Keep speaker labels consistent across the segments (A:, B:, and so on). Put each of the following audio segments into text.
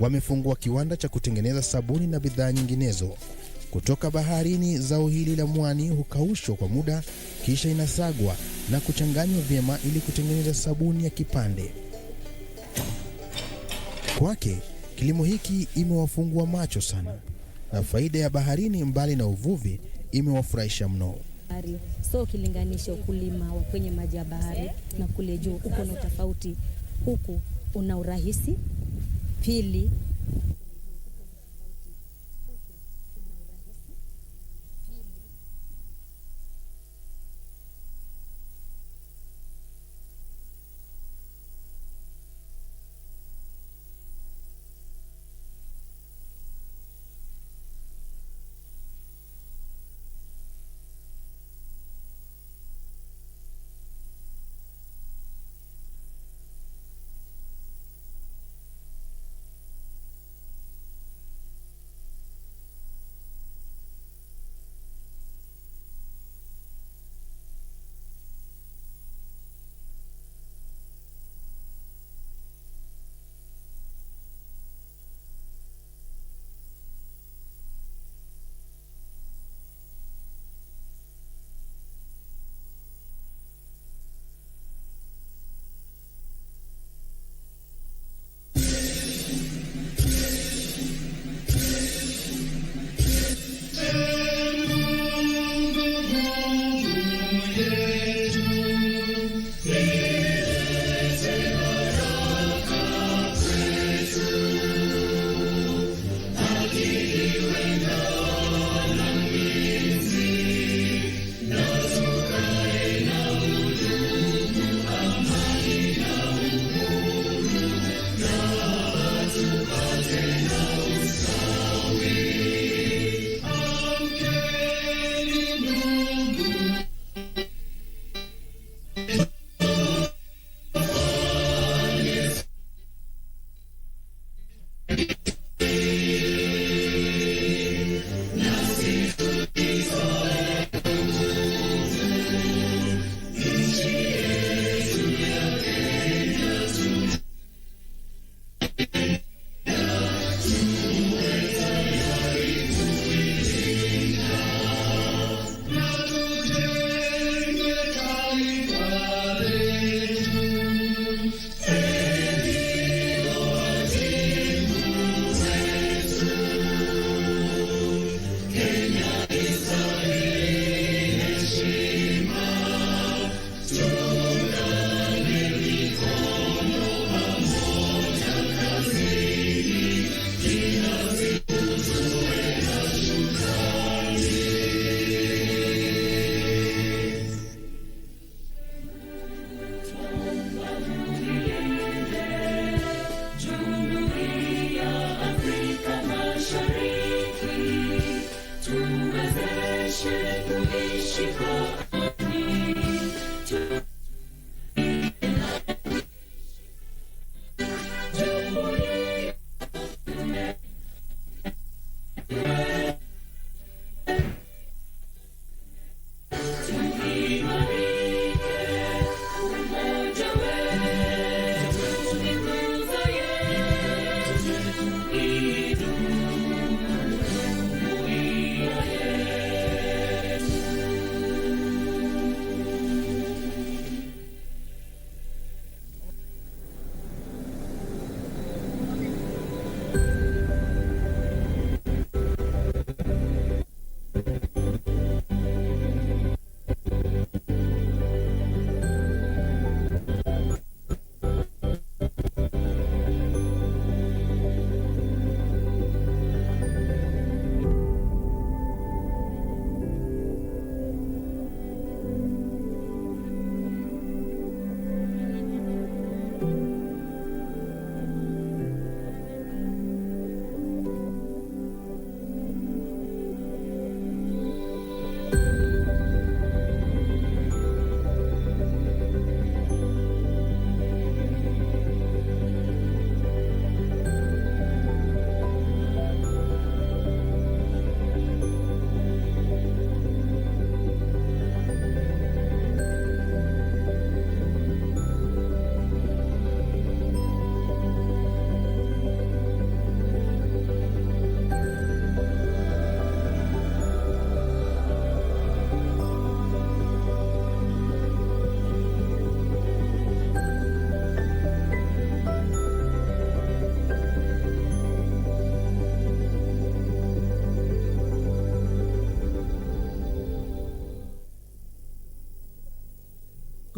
A: wamefungua kiwanda cha kutengeneza sabuni na bidhaa nyinginezo. Kutoka baharini, zao hili la mwani hukaushwa kwa muda, kisha inasagwa na kuchanganywa vyema ili kutengeneza sabuni ya kipande. Kwake, kilimo hiki imewafungua macho sana, na faida ya baharini mbali na uvuvi imewafurahisha mno.
B: So ukilinganisha ukulima wa kwenye maji ya bahari na kule juu, uko na tofauti. Huku una urahisi, pili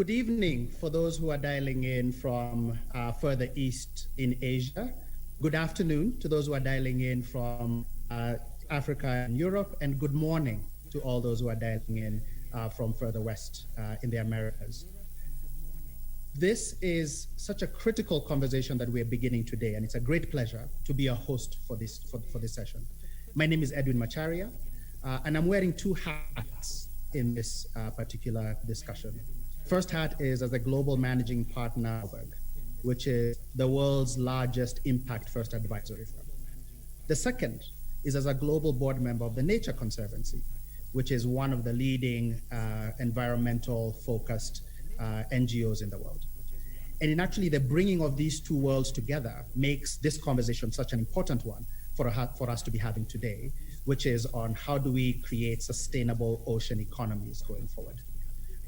C: Good evening for those who are dialing in from further east in Asia. Good afternoon to those who are dialing in from Africa and Europe, and good morning to all those who are dialing in from further west in the Americas. This is such a critical conversation that we're beginning today, and it's a great pleasure to be a host for this session. My name is Edwin Macharia, and I'm wearing two hats in this particular discussion. First hat is as a global managing partner, which is the world's largest impact first advisory firm. The second is as a global board member of the Nature Conservancy, which is one of the leading environmental focused NGOs in the world. And in actually the bringing of these two worlds together makes this conversation such an important one for us to be having today, which is on how do we create sustainable ocean economies going forward.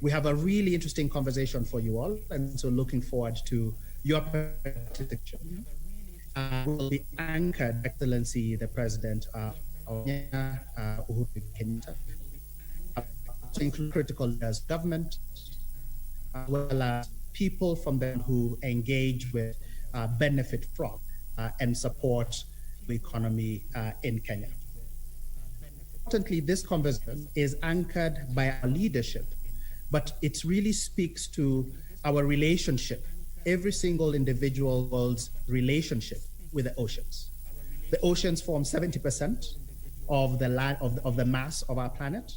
C: We have a really interesting conversation for you all, and so looking forward to your participation. Will be anchored, Excellency, the President of Kenya, Uhuru Kenyatta, to include critical leaders, government, as well as people from them who engage with, benefit from, and support the economy in Kenya. Importantly, this conversation is anchored by our leadership, but it really speaks to our relationship, every single individual world's relationship with the oceans. The oceans form 70% of the land of the mass of our planet.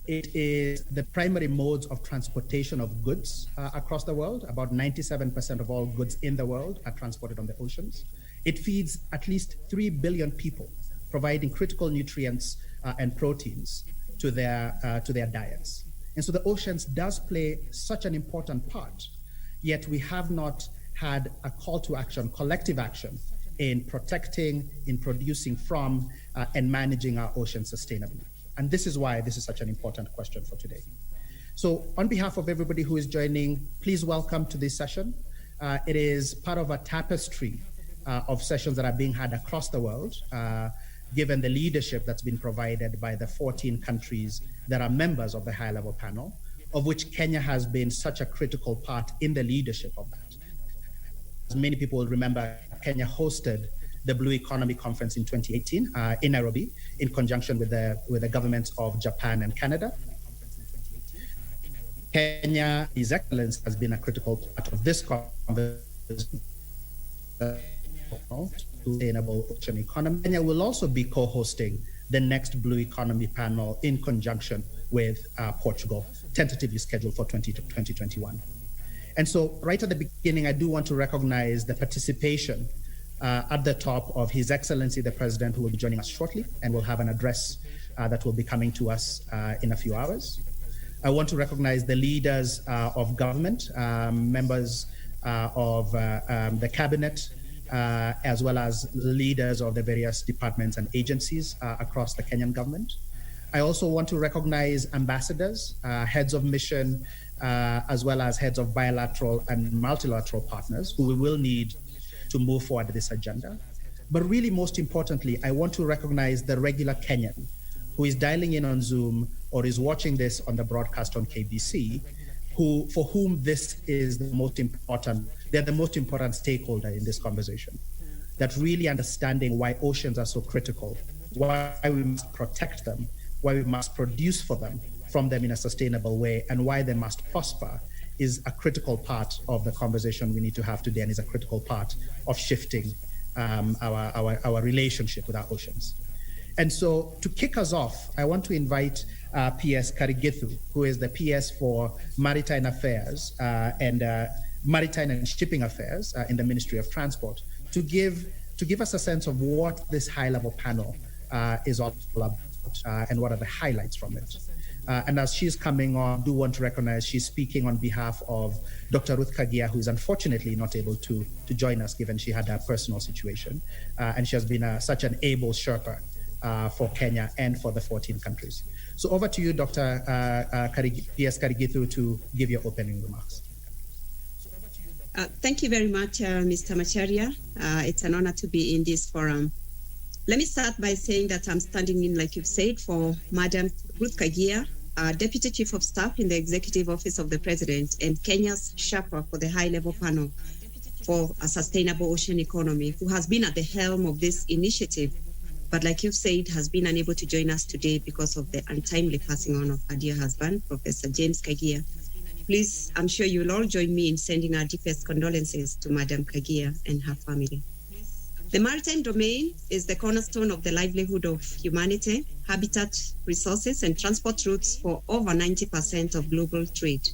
C: It is the primary modes of transportation of goods across the world. About 97% of all goods in the world are transported on the oceans. It feeds at least 3 billion people, providing critical nutrients and proteins to their diets. And so the oceans does play such an important part, yet we have not had a call to action, collective action, in protecting, in producing from, and managing our oceans sustainably. And this is why this is such an important question for today. So on behalf of everybody who is joining, please welcome to this session. It is part of a tapestry of sessions that are being had across the world, given the leadership that's been provided by the 14 countries that are members of the high-level panel, of which Kenya has been such a critical part in the leadership of that. As many people will remember, Kenya hosted the Blue Economy Conference in 2018 in Nairobi, in conjunction with the governments of Japan and Canada. Kenya, His Excellency, has been a critical part of this conversation. Sustainable ocean economy. Kenya will also be co-hosting the next Blue Economy panel in conjunction with Portugal, tentatively scheduled for 2021. And so right at the beginning, I do want to recognize the participation at the top of His Excellency, the President, who will be joining us shortly and will have an address that will be coming to us in a few hours. I want to recognize the leaders of government, members of the cabinet, as well as leaders of the various departments and agencies across the Kenyan government. I also want to recognize ambassadors, heads of mission, as well as heads of bilateral and multilateral partners who we will need to move forward this agenda. But really, most importantly, I want to recognize the regular Kenyan who is dialing in on Zoom or is watching this on the broadcast on KBC, for whom this is the most important. They're the most important stakeholder in this conversation. That really understanding why oceans are so critical, why we must protect them, why we must produce from them in a sustainable way, and why they must prosper is a critical part of the conversation we need to have today, and is a critical part of shifting our relationship with our oceans. And so to kick us off, I want to invite PS Karigithu, who is the PS for Maritime Affairs and Maritime and Shipping Affairs in the Ministry of Transport, to give us a sense of what this high-level panel is all about and what are the highlights from it. And as she's coming on, I do want to recognize she's speaking on behalf of Dr. Ruth Kagia, who is unfortunately not able to join us given she had a personal situation. And she has been such an able Sherpa for Kenya and for the 14 countries. So over to you, Dr. PS Karigithu, to give your opening remarks.
D: Thank you very much, Mr. Macharia. It's an honor to be in this forum. Let me start by saying that I'm standing in, like you've said, for Madam Ruth Kagia, Deputy Chief of Staff in the Executive Office of the President and Kenya's Sherpa for the high-level panel for a sustainable ocean economy, who has been at the helm of this initiative, but like you've said, has been unable to join us today because of the untimely passing on of her dear husband, Professor James Kagia. Please, I'm sure you'll all join me in sending our deepest condolences to Madam Kagia and her family. The maritime domain is the cornerstone of the livelihood of humanity, habitat, resources, and transport routes for over 90% of global trade.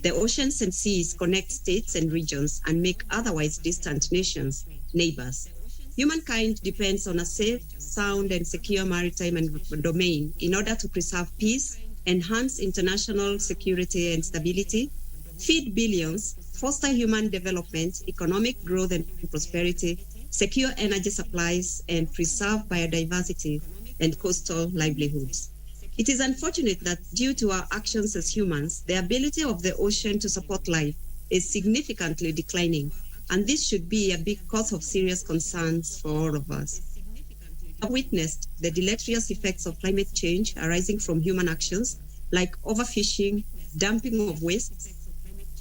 D: The oceans and seas connect states and regions and make otherwise distant nations neighbors. Humankind depends on a safe, sound, and secure maritime domain in order to preserve peace, enhance international security and stability, feed billions, foster human development, economic growth and prosperity, secure energy supplies, and preserve biodiversity and coastal livelihoods. It is unfortunate that due to our actions as humans, the ability of the ocean to support life is significantly declining, and this should be a big cause of serious concerns for all of us. I've witnessed the deleterious effects of climate change arising from human actions like overfishing, dumping of waste,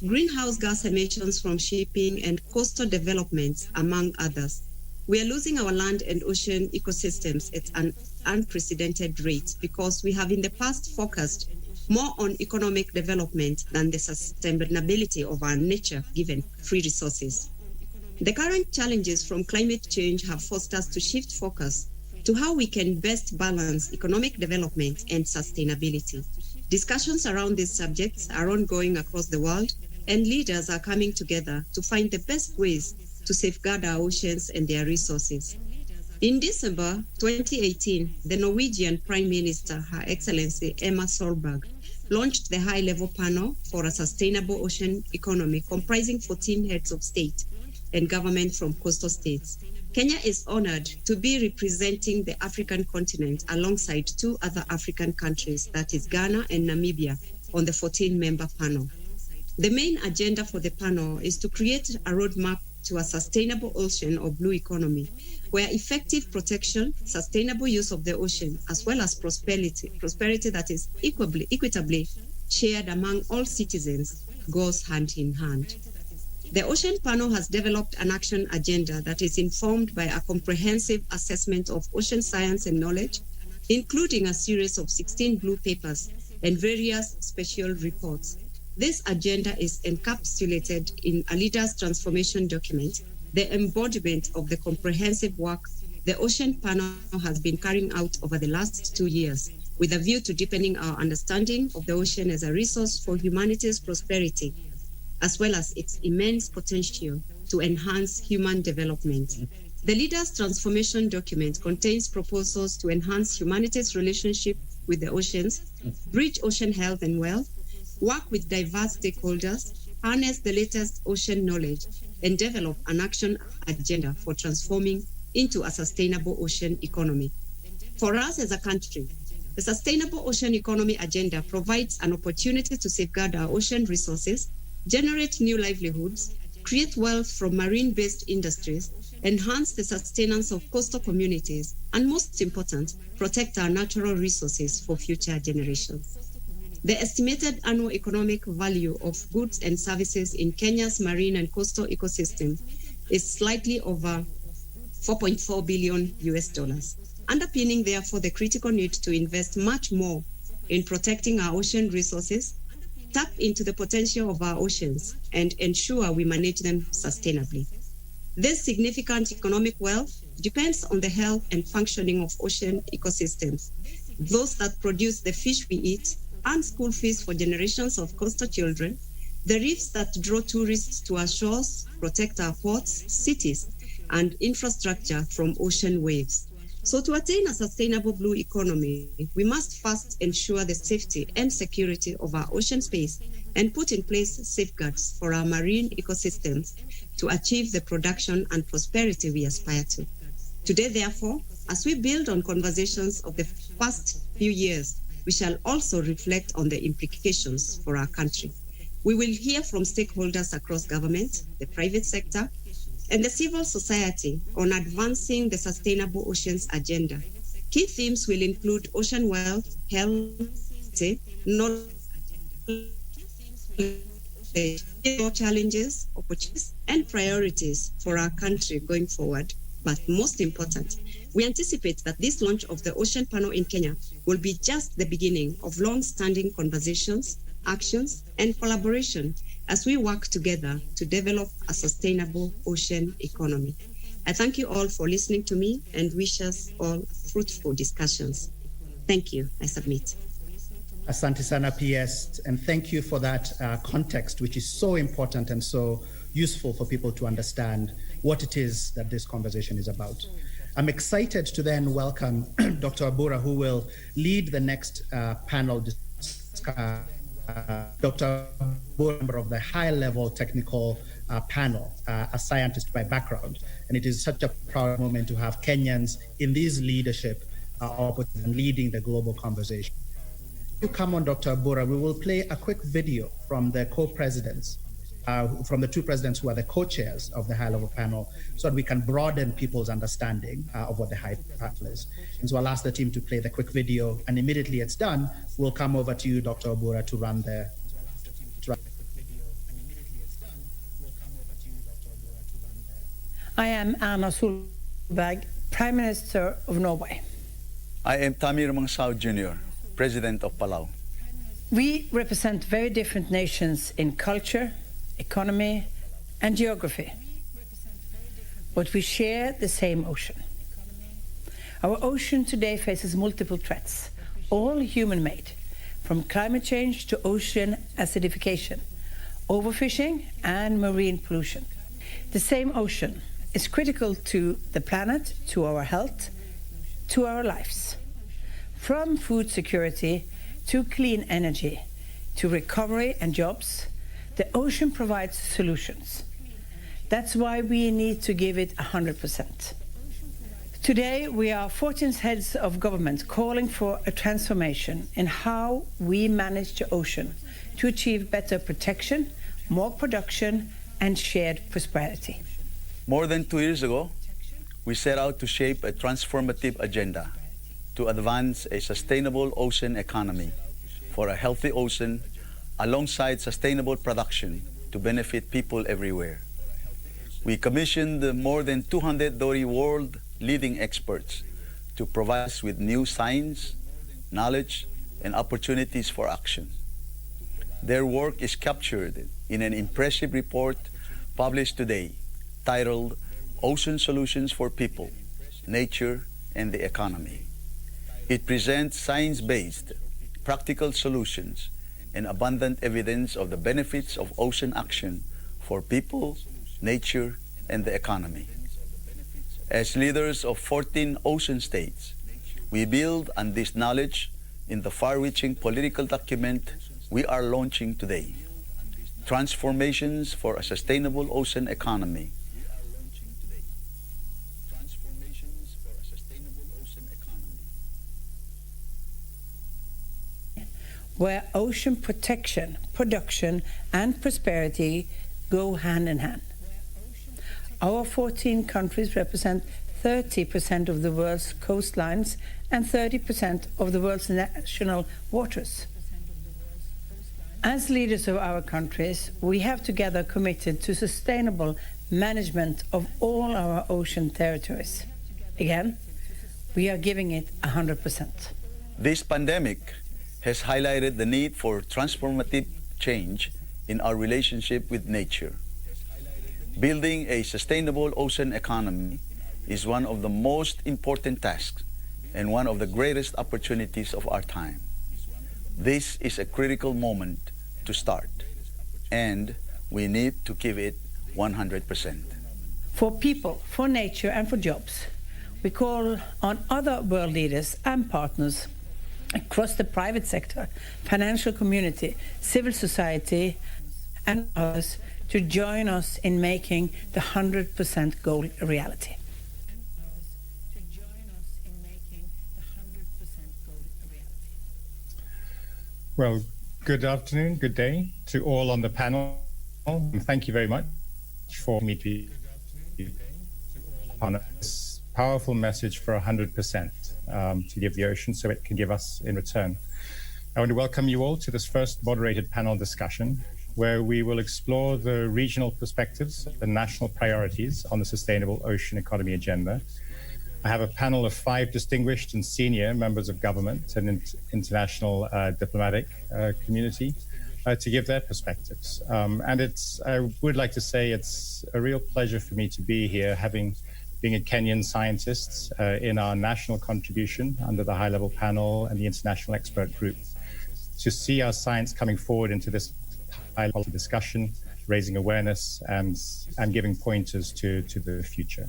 D: greenhouse gas emissions from shipping, and coastal developments, among others. We are losing our land and ocean ecosystems at an unprecedented rate because we have in the past focused more on economic development than the sustainability of our nature-given free resources. The current challenges from climate change have forced us to shift focus to how we can best balance economic development and sustainability. Discussions around these subjects are ongoing across the world, and leaders are coming together to find the best ways to safeguard our oceans and their resources. In December 2018, the Norwegian Prime Minister, Her Excellency Emma Solberg, launched the high-level panel for a sustainable ocean economy comprising 14 heads of state and government from coastal states. Kenya is honored to be representing the African continent alongside two other African countries, that is Ghana and Namibia, on the 14-member panel. The main agenda for the panel is to create a roadmap to a sustainable ocean or blue economy, where effective protection, sustainable use of the ocean, as well as prosperity that is equitably shared among all citizens, goes hand in hand. The Ocean Panel has developed an action agenda that is informed by a comprehensive assessment of ocean science and knowledge, including a series of 16 blue papers and various special reports. This agenda is encapsulated in a leader's transformation document, the embodiment of the comprehensive work the Ocean Panel has been carrying out over the last 2 years, with a view to deepening our understanding of the ocean as a resource for humanity's prosperity, as well as its immense potential to enhance human development. The leader's transformation document contains proposals to enhance humanity's relationship with the oceans, bridge ocean health and wealth, work with diverse stakeholders, harness the latest ocean knowledge, and develop an action agenda for transforming into a sustainable ocean economy. For us as a country, the Sustainable Ocean Economy Agenda provides an opportunity to safeguard our ocean resources, generate new livelihoods, create wealth from marine-based industries, enhance the sustenance of coastal communities, and most important, protect our natural resources for future generations. The estimated annual economic value of goods and services in Kenya's marine and coastal ecosystem is slightly over $4.4 billion, underpinning therefore the critical need to invest much more in protecting our ocean resources, tap into the potential of our oceans, and ensure we manage them sustainably. This significant economic wealth depends on the health and functioning of ocean ecosystems, those that produce the fish we eat, earn school fees for generations of coastal children, the reefs that draw tourists to our shores, protect our ports, cities, and infrastructure from ocean waves. So to attain a sustainable blue economy, we must first ensure the safety and security of our ocean space and put in place safeguards for our marine ecosystems to achieve the production and prosperity we aspire to. Today, therefore, as we build on conversations of the past few years, we shall also reflect on the implications for our country. We will hear from stakeholders across government, the private sector, and the civil society on advancing the Sustainable Oceans Agenda. Key themes will include ocean wealth, health, knowledge, challenges, opportunities, and priorities for our country going forward. But most important, we anticipate that this launch of the Ocean Panel in Kenya will be just the beginning of long-standing conversations, actions, and collaboration as we work together to develop a sustainable ocean economy. I thank you all for listening to me and wish us all fruitful discussions. Thank you. I submit.
C: Asante sana PS, and thank you for that context, which is so important and so useful for people to understand what it is that this conversation is about. I'm excited to then welcome Dr. Abura, who will lead the next panel discussion. Dr. Abura, member of the high-level technical panel, a scientist by background, and it is such a proud moment to have Kenyans in these leadership and leading the global conversation. You come on, Dr. Abura, we will play a quick video from the co-presidents, from the two presidents who are the co-chairs of the high-level panel, so that we can broaden people's understanding of what the high panel is. And so I'll ask the team to play the quick video, and immediately it's done, we'll come over to you, Dr. Abura, to run the...
E: I am Erna Solberg, Prime Minister of Norway.
F: I am Tamir Mangsau Jr., President of Palau.
E: We represent very different nations in culture, economy, and geography. But we share the same ocean. Our ocean today faces multiple threats, all human-made, from climate change to ocean acidification, overfishing, and marine pollution. The same ocean is critical to the planet, to our health, to our lives. From food security to clean energy, to recovery and jobs, the ocean provides solutions. That's why we need to give it 100%. Today, we are 14 heads of government calling for a transformation in how we manage the ocean to achieve better protection, more production, and shared prosperity.
F: More than 2 years ago, we set out to shape a transformative agenda to advance a sustainable ocean economy for a healthy ocean alongside sustainable production to benefit people everywhere. We commissioned more than 200 world-leading experts to provide us with new science, knowledge, and opportunities for action. Their work is captured in an impressive report published today titled Ocean Solutions for People, Nature, and the Economy. It presents science-based, practical solutions and abundant evidence of the benefits of ocean action for people, nature, and the economy. As leaders of 14 ocean states, we build on this knowledge in the far-reaching political document we are launching today, Transformations for a Sustainable Ocean Economy.
E: Where ocean protection, production, and prosperity go hand in hand. Our 14 countries represent 30% of the world's coastlines and 30% of the world's national waters. As leaders of our countries, we have together committed to sustainable management of all our ocean territories. Again, we are giving it 100%.
F: This pandemic has highlighted the need for transformative change in our relationship with nature. Building a sustainable ocean economy is one of the most important tasks and one of the greatest opportunities of our time. This is a critical moment to start, and we need to give it 100%.
E: For people, for nature, and for jobs, we call on other world leaders and partners across the private sector, financial community, civil society, and others to join us in making the 100% goal a reality.
G: Well, good afternoon, good day to all on the panel. And thank you very much for me to be on this powerful message for 100%. To give the ocean so it can give us in return. I want to welcome you all to this first moderated panel discussion, where we will explore the regional perspectives and national priorities on the sustainable ocean economy agenda. I have a panel of 5 distinguished and senior members of government and international diplomatic community to give their perspectives. I would like to say it's a real pleasure for me to be here, being a Kenyan scientist in our national contribution under the high-level panel and the international expert group, to see our science coming forward into this high-level discussion, raising awareness and giving pointers to the future.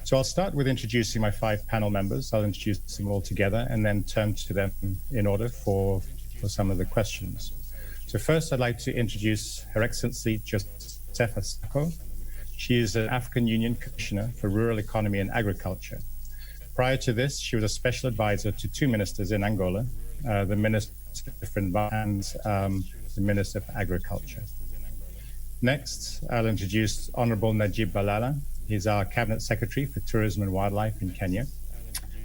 G: So I'll start with introducing my 5 panel members. I'll introduce them all together and then turn to them in order for some of the questions. So first, I'd like to introduce Her Excellency Josefa Sako. She is an African Union Commissioner for Rural Economy and Agriculture. Prior to this, she was a special advisor to 2 ministers in Angola, the Minister for Environment and the Minister for Agriculture. Next, I'll introduce Honorable Najib Balala. He's our Cabinet Secretary for Tourism and Wildlife in Kenya.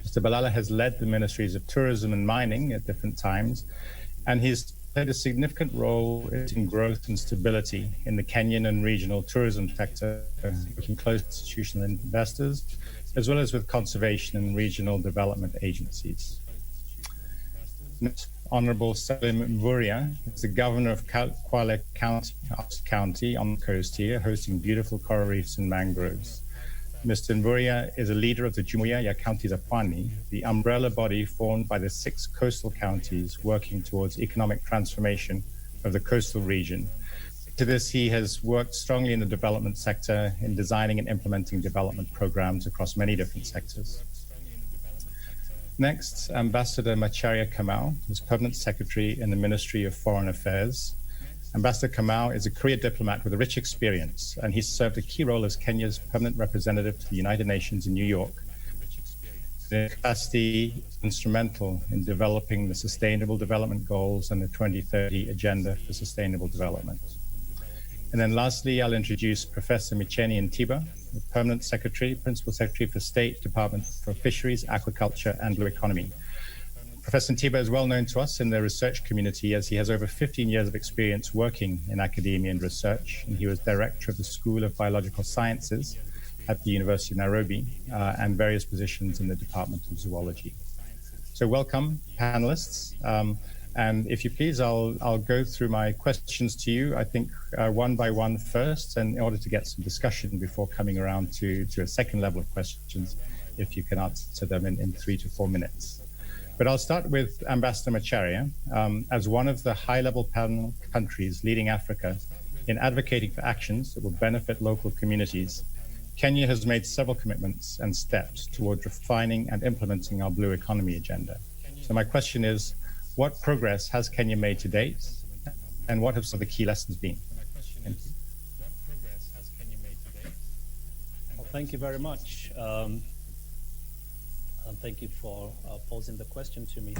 G: Mr. Balala has led the Ministries of Tourism and Mining at different times, and he's played a significant role in growth and stability in the Kenyan and regional tourism sector, working close to institutional investors, as well as with conservation and regional development agencies. Next, Honorable Salim Mvurya is the Governor of Kwale County on the coast here, hosting beautiful coral reefs and mangroves. Mr. Mvurya is a leader of the Jumuiya ya County za Pwani, the umbrella body formed by the 6 coastal counties working towards economic transformation of the coastal region. To this, he has worked strongly in the development sector in designing and implementing development programs across many different sectors. Next, Ambassador Macharia Kamau is Permanent Secretary in the Ministry of Foreign Affairs. Ambassador Kamau is a career diplomat with a rich experience, and he's served a key role as Kenya's permanent representative to the United Nations in New York. The capacity instrumental in developing the Sustainable Development Goals and the 2030 Agenda for Sustainable Development. And then lastly, I'll introduce Professor Micheni Ntiba, the Permanent Secretary, Principal Secretary for State Department for Fisheries, Aquaculture, and Blue Economy. Professor Ntiba is well known to us in the research community, as he has over 15 years of experience working in academia and research, and he was director of the School of Biological Sciences at the University of Nairobi and various positions in the Department of Zoology. So welcome, panelists. And if you please, I'll go through my questions to you, I think one by one first, and in order to get some discussion before coming around to a second level of questions, if you can answer them in 3 to 4 minutes. But I'll start with Ambassador Macharia. As one of the high-level panel countries leading Africa in advocating for actions that will benefit local communities, Kenya has made several commitments and steps toward refining and implementing our blue economy agenda. So my question is, what progress has Kenya made to date, and what have some of the key lessons been? Thank you.
H: Well, thank you very much. And thank you for posing the question to me.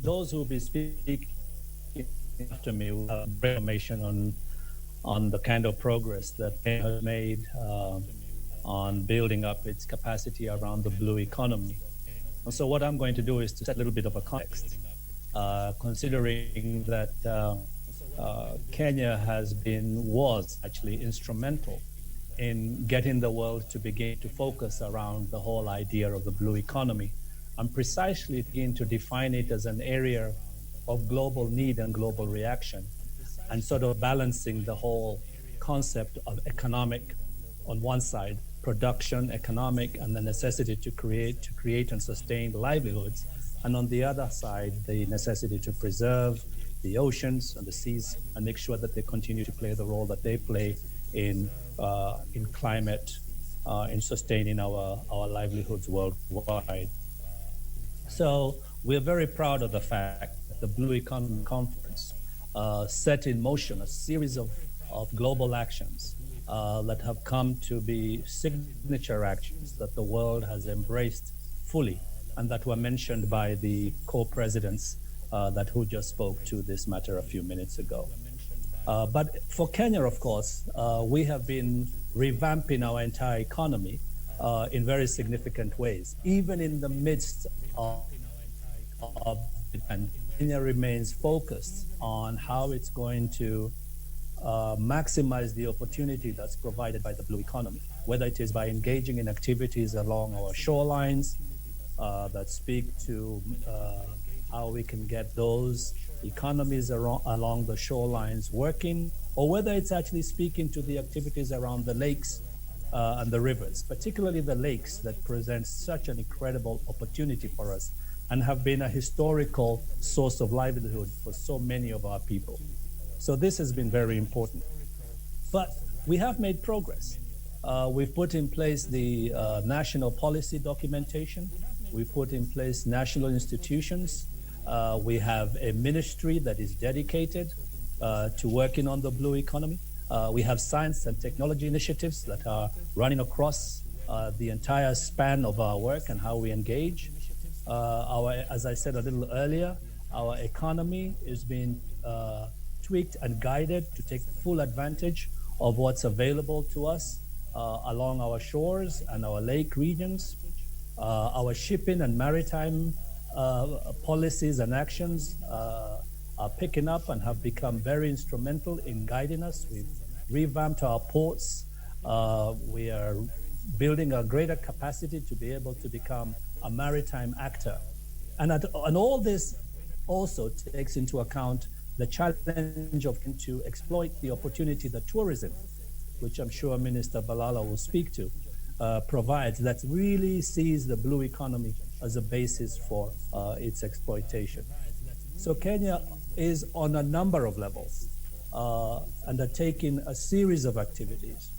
H: Those who will be speaking after me will have information on the kind of progress that Kenya has made on building up its capacity around the blue economy. And so what I'm going to do is to set a little bit of a context, considering that Kenya was actually instrumental in getting the world to begin to focus around the whole idea of the blue economy, and precisely begin to define it as an area of global need and global reaction, and sort of balancing the whole concept of economic on one side, production, economic, and the necessity to create and sustain livelihoods, and on the other side, the necessity to preserve the oceans and the seas and make sure that they continue to play the role that they play in climate, in sustaining our livelihoods worldwide. So we're very proud of the fact that the Blue Economy Conference set in motion a series of global actions that have come to be signature actions that the world has embraced fully, and that were mentioned by the co-presidents who just spoke to this matter a few minutes ago. But for Kenya, of course, we have been revamping our entire economy in very significant ways, even in the midst of and Kenya remains focused on how it's going to maximize the opportunity that's provided by the blue economy, whether it is by engaging in activities along our shorelines that speak to how we can get those economies along the shorelines working, or whether it's actually speaking to the activities around the lakes and the rivers, particularly the lakes that present such an incredible opportunity for us and have been a historical source of livelihood for so many of our people. So this has been very important. But we have made progress. We've put in place the national policy documentation. We've put in place national institutions. We have a ministry that is dedicated to working on the blue economy. We have science and technology initiatives that are running across the entire span of our work and how we engage. As I said a little earlier, our economy is being tweaked and guided to take full advantage of what's available to us along our shores and our lake regions. Our shipping and maritime policies and actions are picking up and have become very instrumental in guiding us. We've revamped our ports. We are building a greater capacity to be able to become a maritime actor. And all this also takes into account the challenge of to exploit the opportunity that tourism, which I'm sure Minister Balala will speak to, provides, that really sees the blue economy as a basis for its exploitation. So Kenya is on a number of levels undertaking a series of activities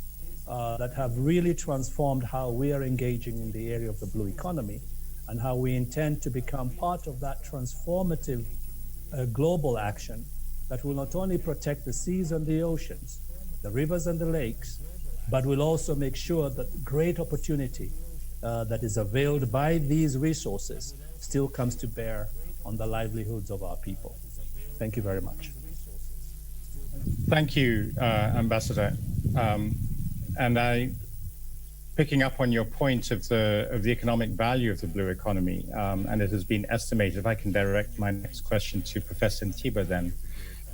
H: that have really transformed how we are engaging in the area of the blue economy and how we intend to become part of that transformative global action that will not only protect the seas and the oceans, the rivers and the lakes, but will also make sure that great opportunity that is availed by these resources still comes to bear on the livelihoods of our people. Thank you very much.
G: Thank you, Ambassador. And picking up on your point of the economic value of the blue economy, and it has been estimated, if I can direct my next question to Professor Ntiba then,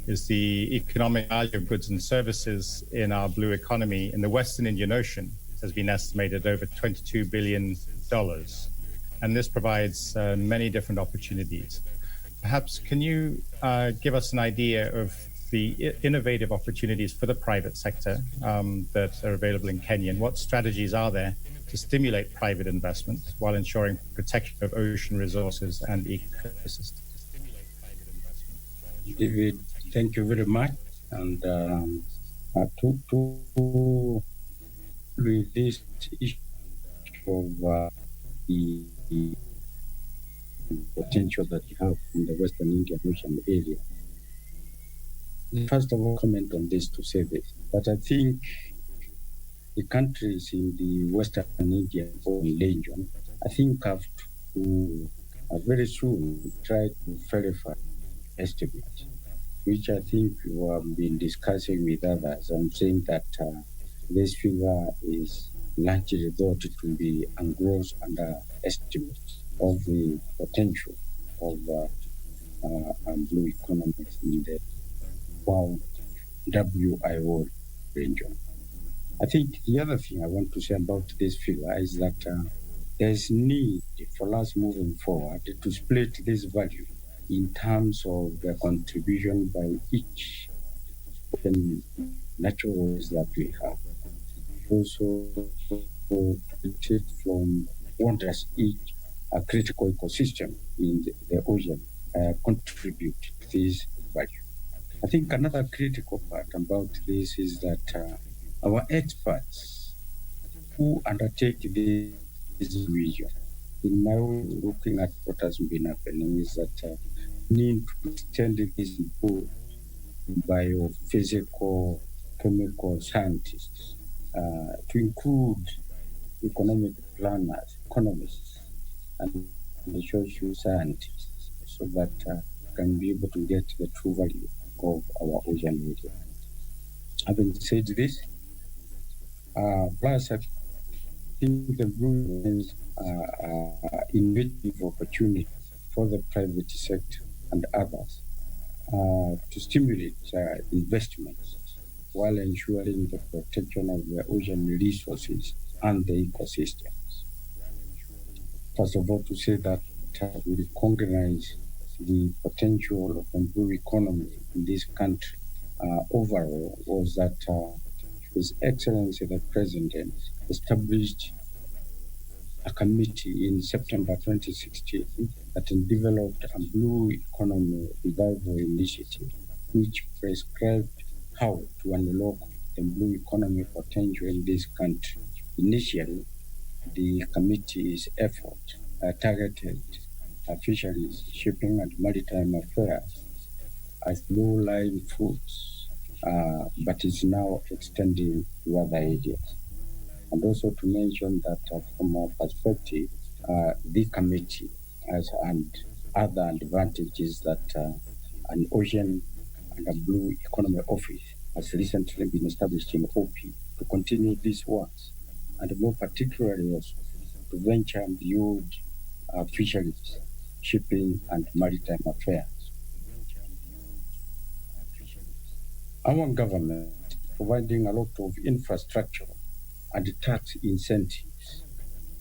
G: is the economic value of goods and services in our blue economy in the Western Indian Ocean has been estimated over $22 billion. And this provides many different opportunities. Perhaps can you give us an idea of the innovative opportunities for the private sector that are available in Kenya, and what strategies are there to stimulate private investment while ensuring protection of ocean resources and ecosystems?
I: David, thank you very much. And to with this issue of the potential that you have in the Western Indian Ocean area, first of all, comment on this to say this, but I think the countries in the Western Indian Ocean region, I think have to very soon try to verify estimates, which I think we have been discussing with others. I'm saying that this figure is largely thought to be a gross underestimate of the potential of blue economies in the WIO region. I think the other thing I want to say about this figure is that there's need for us moving forward to split this value in terms of the contribution by each of the natural ways that we have. Also, it from what does each a critical ecosystem in the ocean contribute to this value. I think another critical part about this is that our experts who undertake this region, in my own looking at what has been happening, is that need to extend this both biophysical, chemical scientists to include economic planners, economists, and the social scientists, so that can be able to get the true value of our ocean area. Having said this, plus I think the blue is innovative opportunity for the private sector and others to stimulate investments while ensuring the protection of the ocean resources and the ecosystems. First of all, to say that we recognize the potential of the blue economy in this country overall was that His Excellency the President established a committee in September 2016 that developed a blue economy revival initiative, which prescribed how to unlock the blue economy potential in this country. Initially, the committee's effort targeted fisheries, shipping, and maritime affairs as low-lying fruits, but is now extending to other areas. And also to mention that from our perspective, the committee has and other advantages that an ocean and a blue economy office has recently been established in OP to continue these works, and more particularly also to venture beyond fisheries, shipping, and maritime affairs. Our government is providing a lot of infrastructure and tax incentives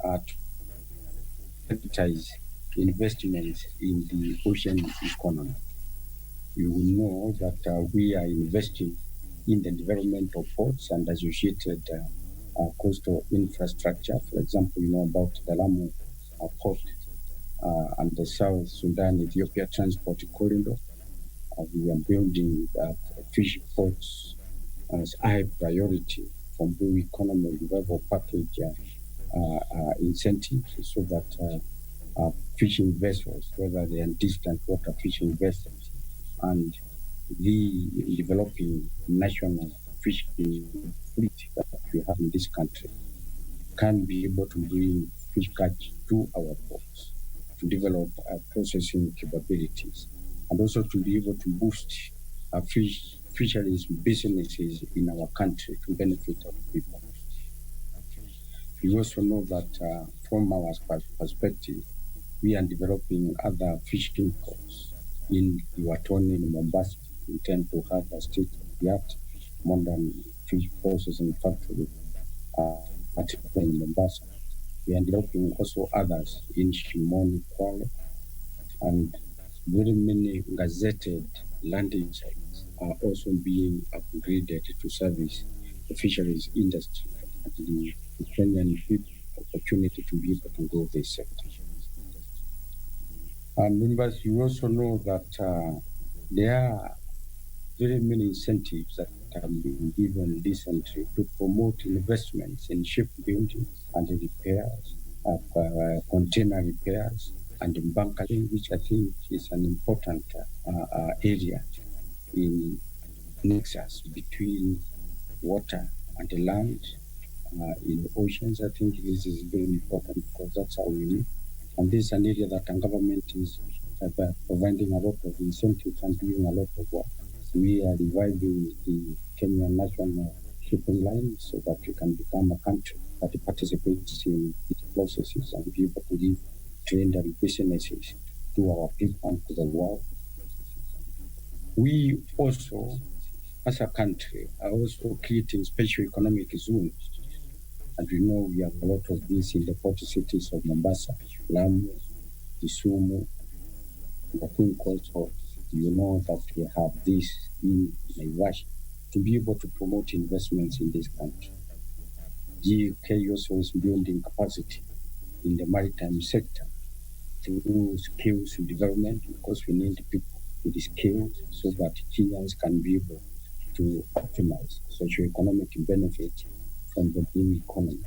I: to advertise investments in the ocean economy. You will know that we are investing in the development of ports and associated coastal infrastructure. For example, you know about the Lamu port and the South Sudan-Ethiopia transport corridor. We are building fish ports as high priority from blue economy revival package incentives so that fishing vessels, whether they are distant water fishing vessels, and the developing national fishing fleet that we have in this country, can be able to bring fish catch to our ports, to develop processing capabilities, and also to be able to boost fisheries businesses in our country to benefit our people. We also know that from our perspective, we are developing other fishing ports in Iwatoni in Mombasa. We intend to have a state-of-the-art modern fish processing factory in Mombasa. We are developing also others in Shimoni, Kwale, and very many gazetted landing sites are also being upgraded to service the fisheries industry and the Kenyan people opportunity to be able to grow this sector. And members, you also know that there are very many incentives that have been given recently to promote investments in shipbuilding and repairs, container repairs, and bunkering, which I think is an important area in nexus between water and land in oceans. I think this is very important because that's how we live. And this is an area that our government is providing a lot of incentives and doing a lot of work. We are reviving the Kenyan national shipping line so that we can become a country that participates in its processes and be able to give trained and businesses to our people and to the world. We also, as a country, are also creating special economic zones. And we know we have a lot of this in the 40 cities of Mombasa, Lamu, Kisumu, and I think also you know that we have this in Naivasha to be able to promote investments in this country. GK also is building capacity in the maritime sector through skills development because we need people with skills so that Kenyans can be able to optimize socio-economic benefit from the blue economy.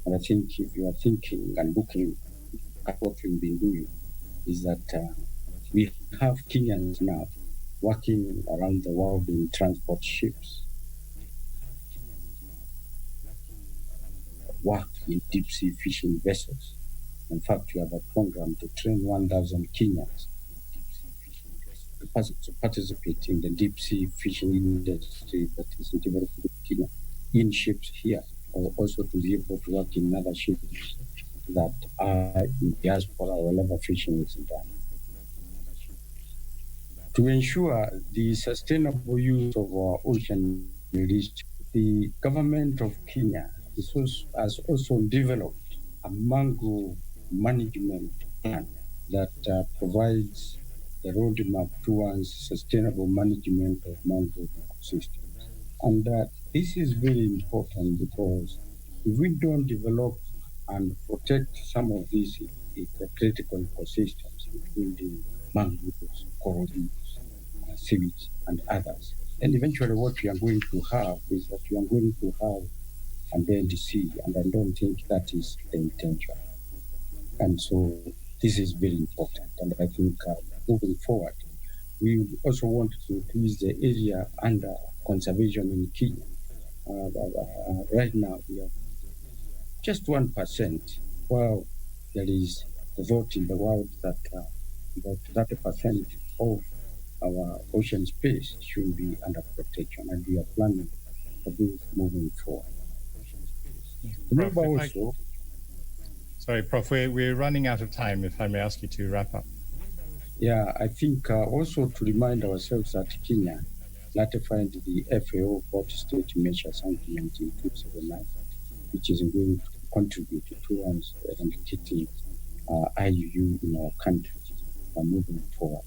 I: And I think if you are thinking and looking at what we've been doing, is that we have Kenyans now working around the world in transport ships, work in deep sea fishing vessels. In fact, we have a program to train 1,000 Kenyans to participate in the deep sea fishing industry that is developed in Kenya in ships here, or also to be able to work in other ships that are in diaspora wherever fishing is done. To ensure the sustainable use of our ocean resources, the government of Kenya has also developed a mangrove management plan that provides the roadmap towards sustainable management of mangrove ecosystems. And this is very important because if we don't develop and protect some of these critical ecosystems, including mangroves, coral reefs, seaweed, and others, then eventually what we are going to have is that we are going to have an end sea, and I don't think that is the intention. And so this is very important, and I think moving forward, we also want to increase the area under conservation in Kenya. Right now, we have just 1%, while there is a thought in the world that about 30% of our ocean space should be under protection, and we are planning for this moving forward. Remember also...
G: Sorry, Prof, we're running out of time, if I may ask you to wrap up.
I: Yeah, I think also to remind ourselves that Kenya ratified the FAO 40 State Measures implemented in 2009, which is going to contribute towards eradicating IUU in our country moving forward.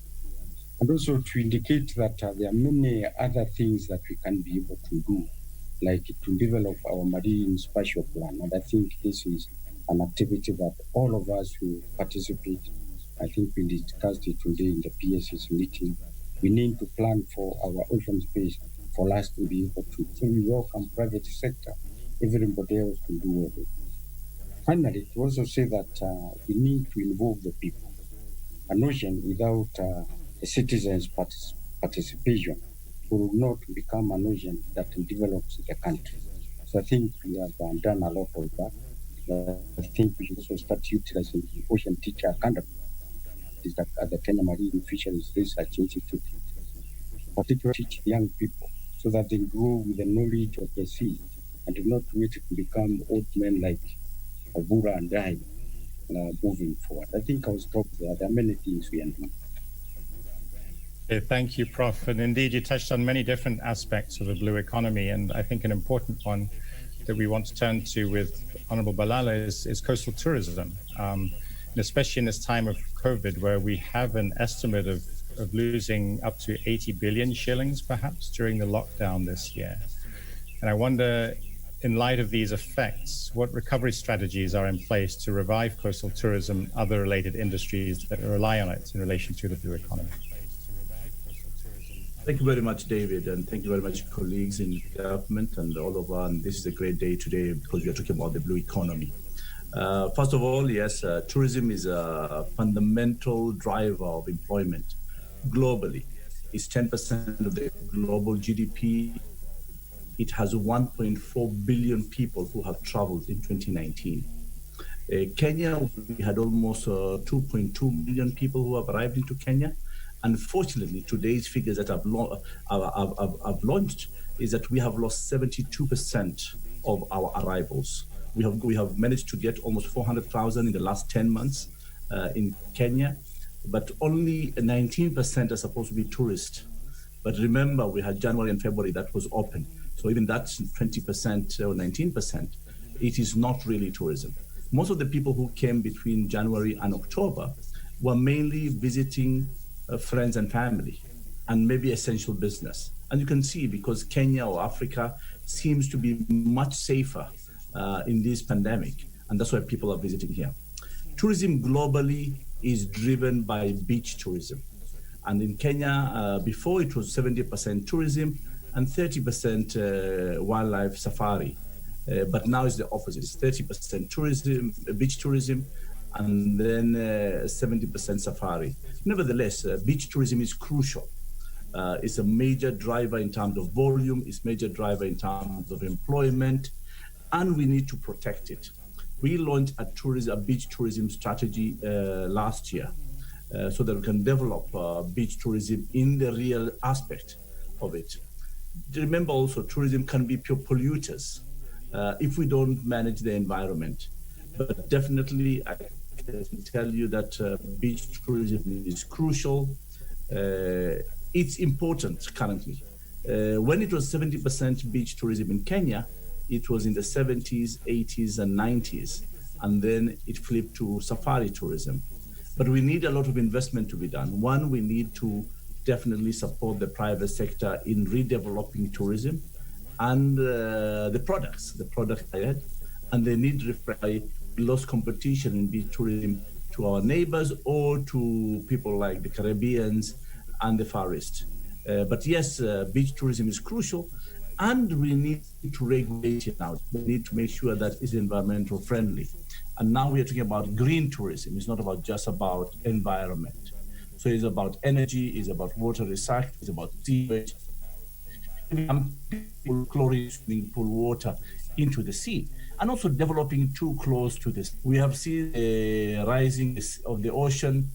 I: And also to indicate that there are many other things that we can be able to do, like to develop our marine spatial plan. And I think this is an activity that all of us who participate, I think we discussed it today in the PSS meeting. We need to plan for our ocean space for us to be able to welcome private sector, everybody else to do it. Finally, to also say that we need to involve the people. An ocean without the citizens' participation will not become an ocean that develops the country. So I think we have done a lot of that. I think we should also start utilizing the Ocean Teacher Academy at the Kenya Marine Fisheries Research Institute, particularly teach young people so that they grow with the knowledge of the sea and do not wait to become old men like Abura and I moving forward. I think I'll stop there. There are many things we are doing.
G: Thank you, Prof. And indeed, you touched on many different aspects of the blue economy, and I think an important one that we want to turn to with Honorable Balala is coastal tourism, and especially in this time of COVID, where we have an estimate of losing up to 80 billion shillings, perhaps, during the lockdown this year. And I wonder, in light of these effects, what recovery strategies are in place to revive coastal tourism, other related industries that rely on it in relation to the blue economy?
J: Thank you very much, David, and thank you very much, colleagues in government and all of us. This is a great day today because we are talking about the blue economy. First of all, yes, tourism is a fundamental driver of employment globally. It's 10% of the global GDP. It has 1.4 billion people who have traveled in 2019. Kenya, we had almost 2.2 million people who have arrived into Kenya. Unfortunately, today's figures that I've launched is that we have lost 72% of our arrivals. We have managed to get almost 400,000 in the last 10 months in Kenya, but only 19% are supposed to be tourists. But remember, we had January and February that was open. So even that's 20% or 19%, it is not really tourism. Most of the people who came between January and October were mainly visiting friends and family, and maybe essential business. And you can see, because Kenya or Africa seems to be much safer in this pandemic, and that's why people are visiting here. Tourism globally is driven by beach tourism. And in Kenya, before it was 70% tourism and 30% wildlife safari. But now it's the opposite. It's 30% tourism, beach tourism, and then 70% safari. Nevertheless, beach tourism is crucial. It's a major driver in terms of volume, it's a major driver in terms of employment, and we need to protect it. We launched a beach tourism strategy last year so that we can develop beach tourism in the real aspect of it. Remember also, tourism can be pure polluters if we don't manage the environment. But definitely, I can tell you that beach tourism is crucial. It's important currently. When it was 70% beach tourism in Kenya, it was in the 70s, 80s, and 90s, and then it flipped to safari tourism. But we need a lot of investment to be done. One, we need to definitely support the private sector in redeveloping tourism and the product ahead, and they need to refrain lost competition in beach tourism to our neighbors or to people like the Caribbeans and the Far East. But yes, beach tourism is crucial, and we need to regulate it now. We need to make sure that it's environmental friendly. And now we are talking about green tourism. It's not just about environment. So it's about energy, it's about water recycling, it's about sewage, people chlorine swimming pool water into the sea, and also developing too close to this. We have seen the rising of the ocean.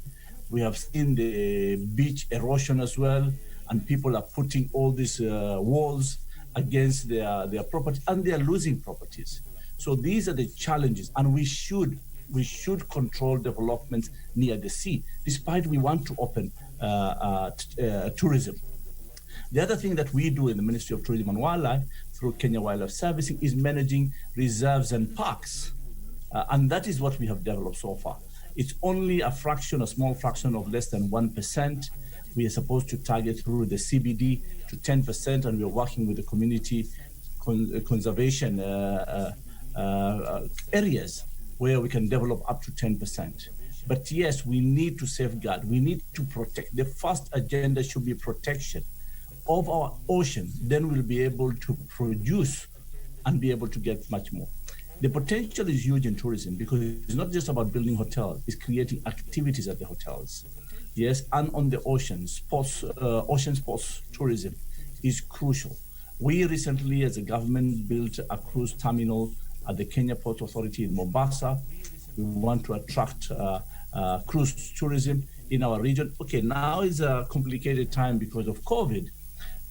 J: We have seen the beach erosion as well, and people are putting all these walls against their property, and they are losing properties. So these are the challenges, and we should control developments near the sea, despite we want to open tourism. The other thing that we do in the Ministry of Tourism and Wildlife through Kenya Wildlife Servicing is managing reserves and parks. And that is what we have developed so far. It's only a small fraction of less than 1%. We are supposed to target through the CBD to 10%, and we're working with the community conservation areas where we can develop up to 10%. But yes, we need to safeguard, we need to protect. The first agenda should be protection of our ocean. Then we'll be able to produce and be able to get much more. The potential is huge in tourism because it's not just about building hotels, it's creating activities at the hotels. Yes, and on the ocean sports tourism is crucial. We recently, as a government, built a cruise terminal at the Kenya Port Authority in Mombasa. We want to attract cruise tourism in our region. Okay, now is a complicated time because of COVID,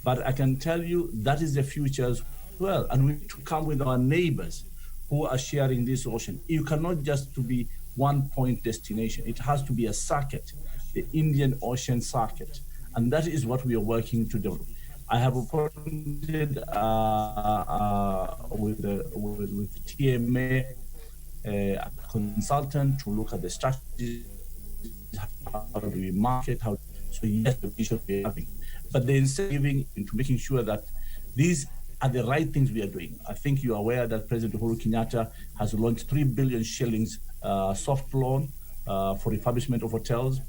J: but I can tell you that is the future as well. And we need to come with our neighbors who are sharing this ocean. You cannot just to be one point destination. It has to be a circuit, the Indian Ocean circuit. And that is what we are working to do. I have appointed with TMA a consultant to look at the strategies, how do we market, so yes, we should be having. But the incentiving into making sure that these are the right things we are doing. I think you are aware that President Uhuru Kenyatta has launched 3 billion shillings soft loan for refurbishment of hotels.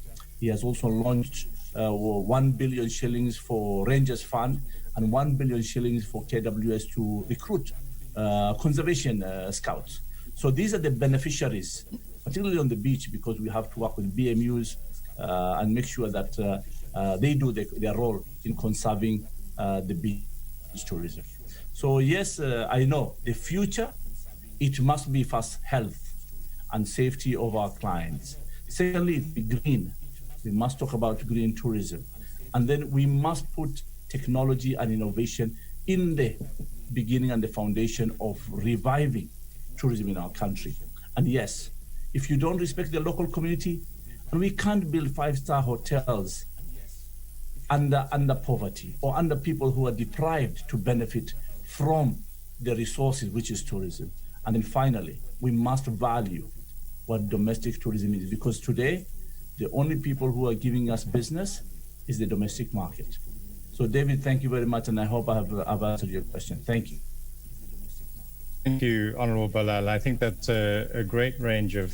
J: He has also launched 1 billion shillings for Rangers Fund and 1 billion shillings for KWS to recruit conservation scouts. So these are the beneficiaries, particularly on the beach, because we have to work with BMUs and make sure that they do their role in conserving the beach tourism. So yes, I know the future, it must be first health and safety of our clients. Secondly, it's be green. We must talk about green tourism. And then we must put technology and innovation in the beginning and the foundation of reviving tourism in our country. And yes, if you don't respect the local community, and we can't build 5-star hotels under poverty or under people who are deprived to benefit from the resources, which is tourism. And then finally, we must value what domestic tourism is, because today, the only people who are giving us business is the domestic market. So David, thank you very much, and I hope I've answered your question. Thank you.
G: Thank you, Honourable Balal. I think that's a great range of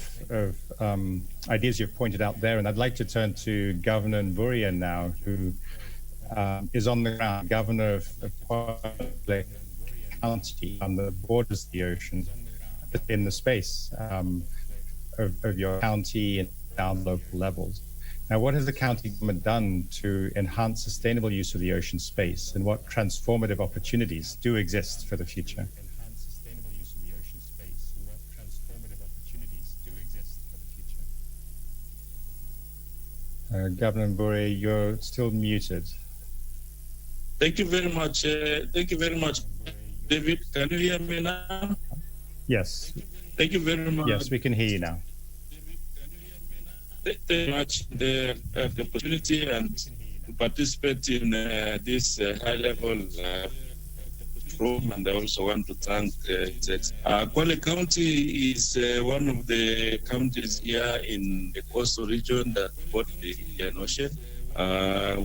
G: ideas you've pointed out there, and I'd like to turn to Governor Mburia now, who is on the ground, Governor of Kwale County on the borders of the ocean, in the space of your county and down local levels. Now, what has the county government done to enhance sustainable use of the ocean space, and what transformative opportunities do exist for the future? Governor Mburia, you're still muted.
K: Thank you very much. Thank you very much, David. Can you hear me now?
G: Yes.
K: Thank you very much.
G: Yes, we can hear you now.
K: Thank you very much the opportunity, and to participate in this high-level forum, and I also want to thank Kwale County is one of the counties here in the coastal region that bought the Indian Ocean.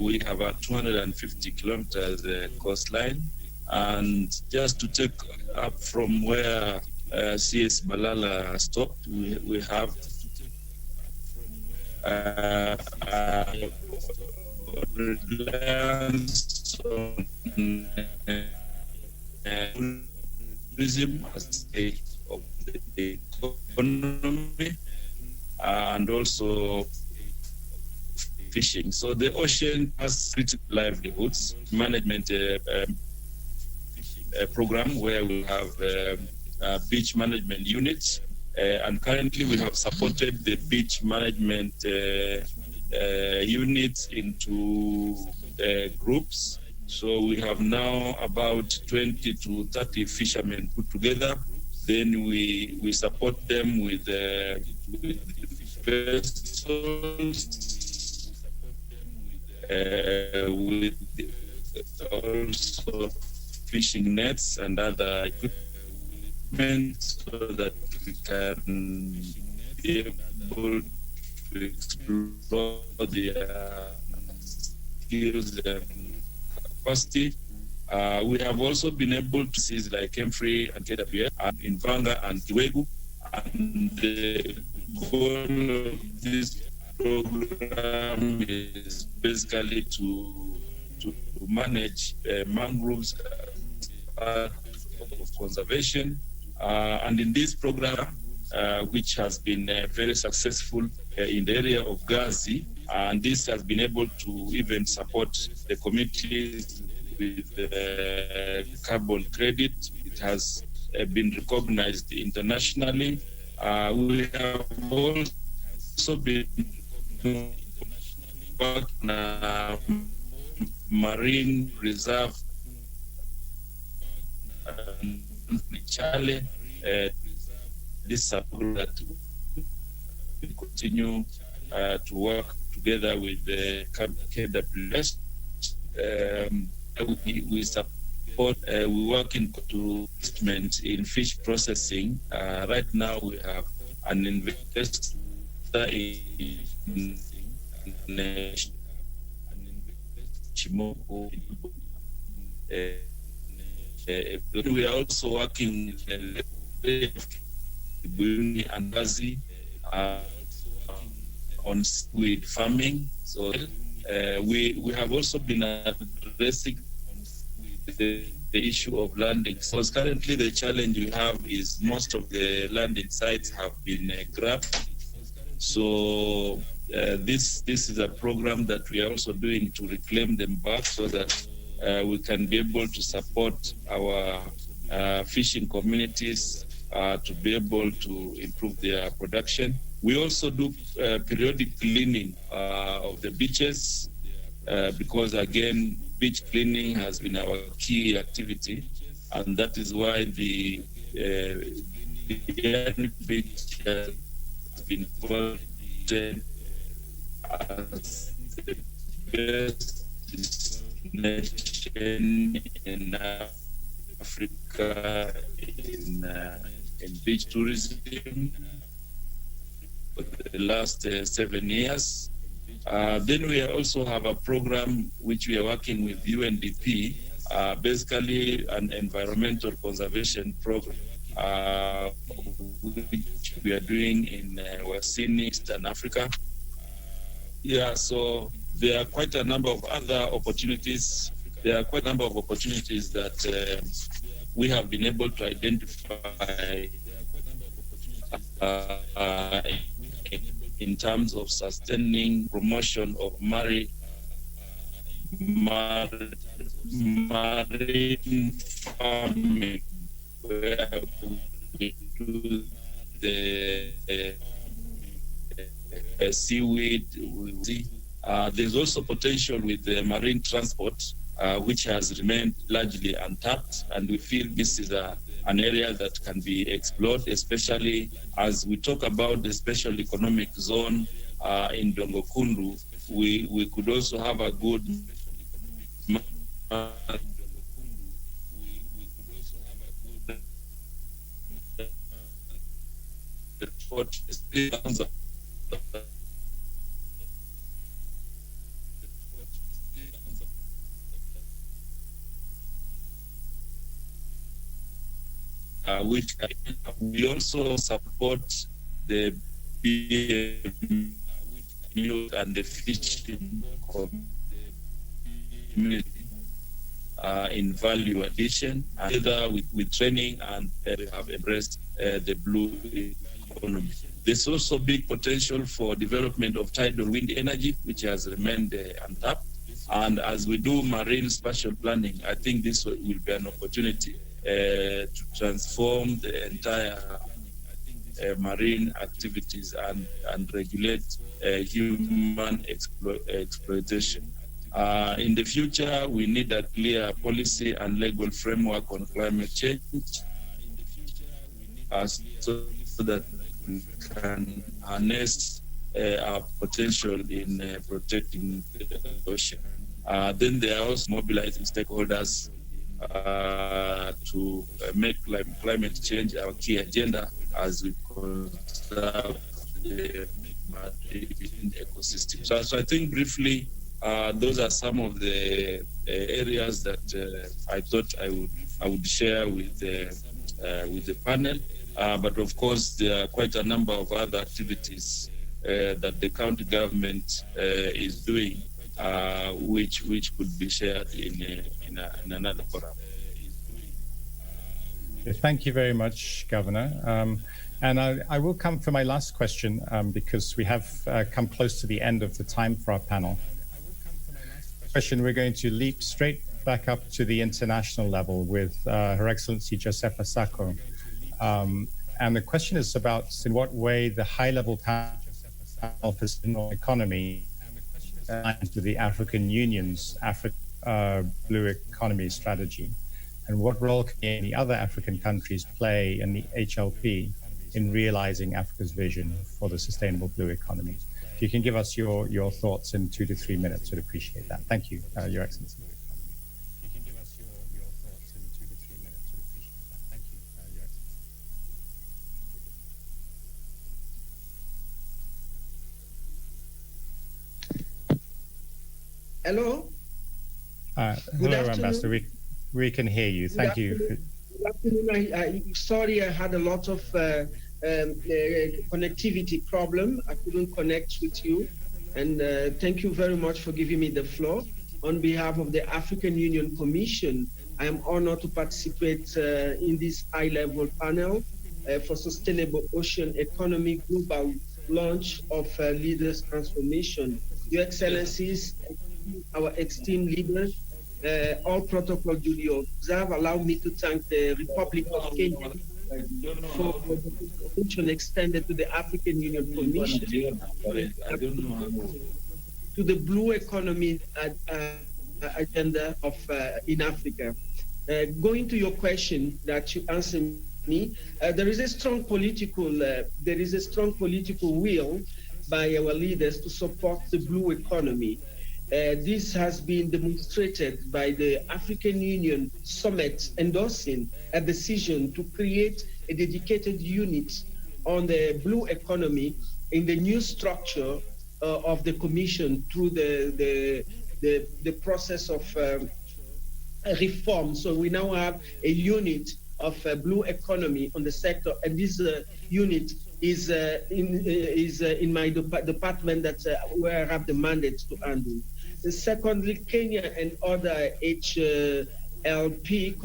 K: We have a 250 kilometers coastline, and just to take up from where CS Malala stopped, we have reliance on tourism as a of the economy and also fishing. So the ocean has critical livelihoods management program where we have beach management units, and currently we have supported the beach management units into groups. So we have now about 20 to 30 fishermen put together. Then we support them with vessels, with also fishing nets and other equipment, so that we can be able to explore their skills and capacity. We have also been able to see like M3 and KWF and in Vanga and Kiwegu. And the goal of this program is basically to manage mangroves as part of conservation. And in this program, which has been very successful in the area of Gazi, and this has been able to even support the communities with carbon credit. It has been recognized internationally. We have also been working on marine reserve Chale. This is a program that we continue to work together with the KWS. We support, we work into investment in fish processing. Right now we have an investor in Chimoko. We are also working with Buni and Gazi on squid farming. So we have also been addressing the issue of landing. So currently the challenge we have is most of the landing sites have been grabbed. So this is a program that we are also doing to reclaim them back, so that we can be able to support our fishing communities to be able to improve their production. We also do periodic cleaning of the beaches because, again, beach cleaning has been our key activity, and that is why the beach has been voted as the best destination in Africa in beach tourism for the last 7 years. Then we also have a program which we are working with UNDP, basically an environmental conservation program, which we are doing in Wasini, Eastern Africa. Yeah, so there are quite a number of other opportunities. There are quite a number of opportunities that we have been able to identify in terms of sustaining promotion of marine farming, where we do the seaweed. There's also potential with the marine transport, which has remained largely untapped, and we feel this is an area that can be explored, especially as we talk about the special economic zone in Dongokundu, we could also have a good which we also support the BMU and the fishing community in value addition, and together with training, and we have embraced the blue economy. There's also big potential for development of tidal wind energy, which has remained untapped. And as we do marine spatial planning, I think this will be an opportunity to transform the entire marine activities and regulate human exploitation. In the future, we need a clear policy and legal framework on climate change so that we can harness our potential in protecting the ocean. Then there are also mobilizing stakeholders to make climate change our key agenda as we conserve the marine ecosystem. So I think briefly, those are some of the areas that I thought I would share with the panel. But of course, there are quite a number of other activities that the county government is doing, which could be shared in another forum.
G: Thank you very much, Governor. And I will come for my last question because we have come close to the end of the time for our panel. Question, we're going to leap straight back up to the international level with Her Excellency Josefa Sako. And the question is about in what way the high-level panel for sustainable economy aligns with the African Union's blue economy strategy, and what role can any other African countries play in the HLP in realizing Africa's vision for the sustainable blue economy? If you can give us your thoughts in 2 to 3 minutes, we'd appreciate that. Thank you, Your Excellency.
L: Hello.
G: Hello, Ambassador. We can hear you. Thank you.
L: Good afternoon. Sorry, I had a lot of connectivity problem. I couldn't connect with you. And thank you very much for giving me the floor. On behalf of the African Union Commission, I am honored to participate in this high-level panel for Sustainable Ocean Economy Global Launch of Leaders Transformation. Your Excellencies, our esteemed leaders, all protocol duly observed, allow me to thank the Republic of Kenya for the information extended to the African Union Commission to the blue economy agenda of in Africa. Going to your question that you answered me, there is a strong political will by our leaders to support the blue economy. This has been demonstrated by the African Union Summit endorsing a decision to create a dedicated unit on the blue economy in the new structure of the Commission through the process of reform. So we now have a unit of blue economy on the sector, and this unit is in my department where I have the mandate to handle. Secondly, Kenya and other HLP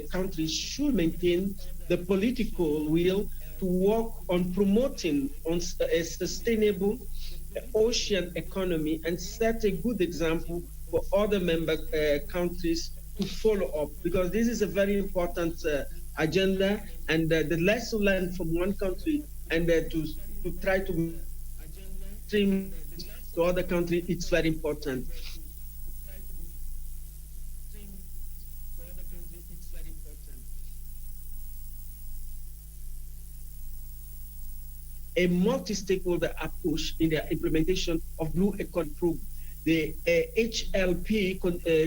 L: countries should maintain the political will to work on promoting a sustainable ocean economy and set a good example for other member countries to follow up, because this is a very important agenda, and the lesson learned from one country and to try to stream to other countries, it's very important. a multi-stakeholder approach in the implementation of Blue Economy Program. The HLP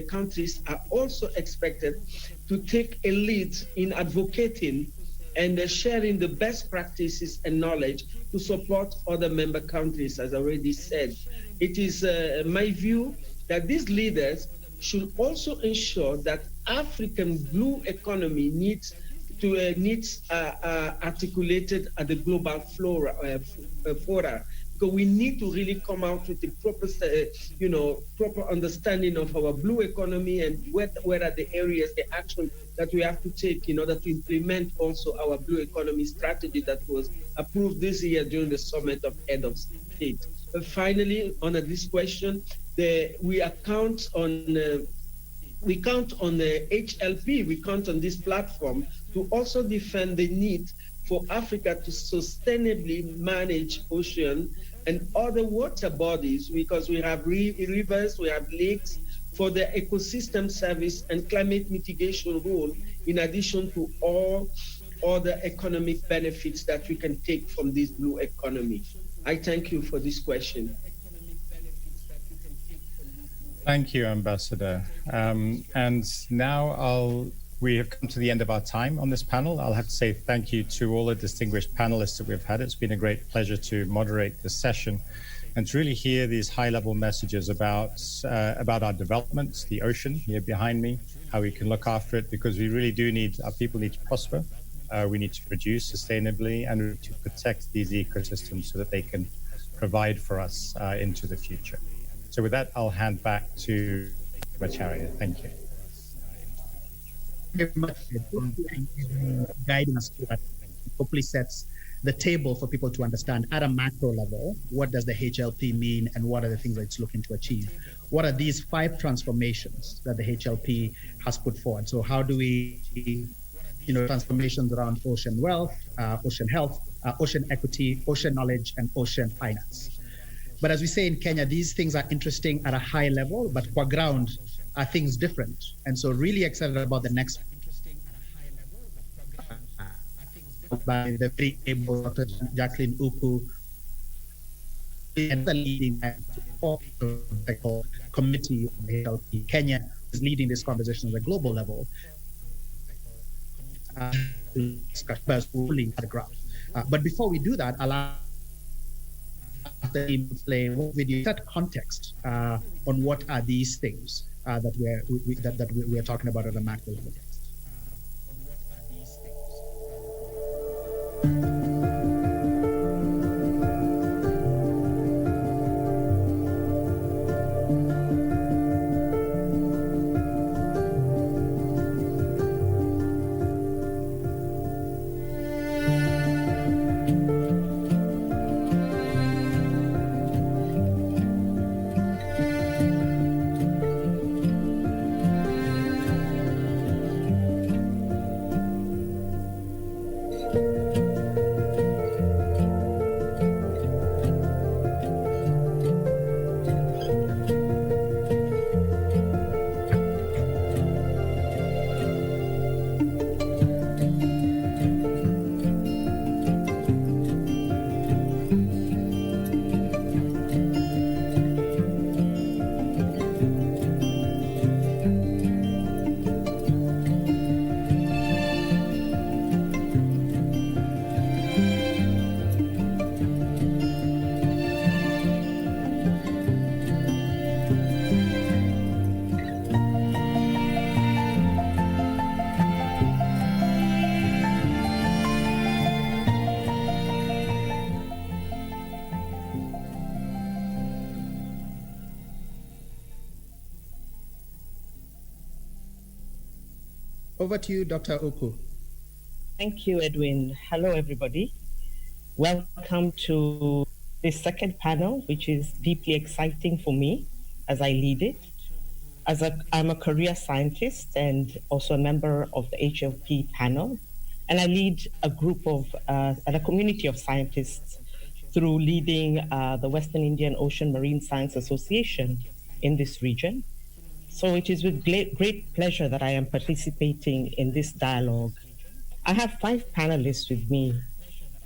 L: countries are also expected to take a lead in advocating and sharing the best practices and knowledge to support other member countries, as I already said. It is my view that these leaders should also ensure that African blue economy needs articulated at the global fora, because we need to really come out with the proper, proper understanding of our blue economy and where are the areas, the action that we have to take in order to implement also our blue economy strategy that was approved this year during the summit of head of state. And finally, on this question, we count on the HLP, we count on this platform to also defend the need for Africa to sustainably manage ocean and other water bodies, because we have rivers, we have lakes, for the ecosystem service and climate mitigation role, in addition to all other economic benefits that we can take from this blue economy. I thank you for this question.
G: Thank you, Ambassador. And now we have come to the end of our time on this panel. I'll have to say thank you to all the distinguished panelists that we've had. It's been a great pleasure to moderate this session and to really hear these high-level messages about our developments, the ocean here behind me, how we can look after it, because we really do our people need to prosper. We need to produce sustainably and we need to protect these ecosystems so that they can provide for us into the future. So with that, I'll hand back to Acharya. Thank you.
C: Very much for guiding us through that. Hopefully sets the table for people to understand at a macro level, what does the HLP mean and what are the things that it's looking to achieve? What are these 5 transformations that the HLP has put forward? So how do we, transformations around ocean wealth, ocean health, ocean equity, ocean knowledge, and ocean finance? But as we say in Kenya, these things are interesting at a high level, but qua ground are things different. And so really excited about the next by the very able Dr. Jacqueline Uku and the leading committee of the HLP. Kenya is leading this conversation at a global level. Ruling at the ground. But before we do that, allow the play one video set context on what are these things that we are talking about at a macro level. Over to you, Dr. Uku.
M: Thank you, Edwin. Hello, everybody. Welcome to this second panel, which is deeply exciting for me as I lead it. I'm a career scientist and also a member of the HLP panel, and I lead a group of and a community of scientists through leading the Western Indian Ocean Marine Science Association in this region. So it is with great pleasure that I am participating in this dialogue. I have 5 panelists with me,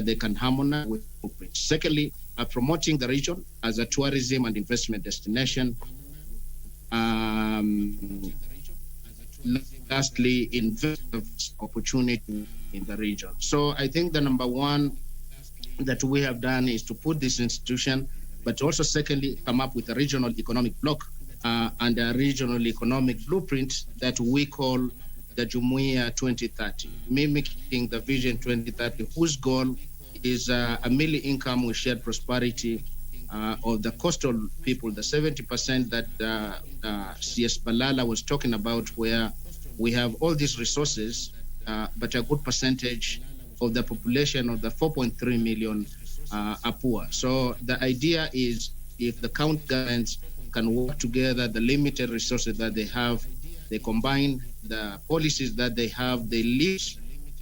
N: they can harmonize with blueprints. Secondly, promoting the region as a tourism and investment destination. Lastly, investment opportunity in the region. So I think the number one that we have done is to put this institution, but also secondly, come up with a regional economic bloc and a regional economic blueprint that we call the Jumuiya 2030, mimicking the Vision 2030, whose goal is a million income with shared prosperity of the coastal people, the 70% that CS Balala was talking about, where we have all these resources, but a good percentage of the population of the 4.3 million are poor. So the idea is if the county governments can work together, the limited resources that they have, they combine the policies that they have, they lift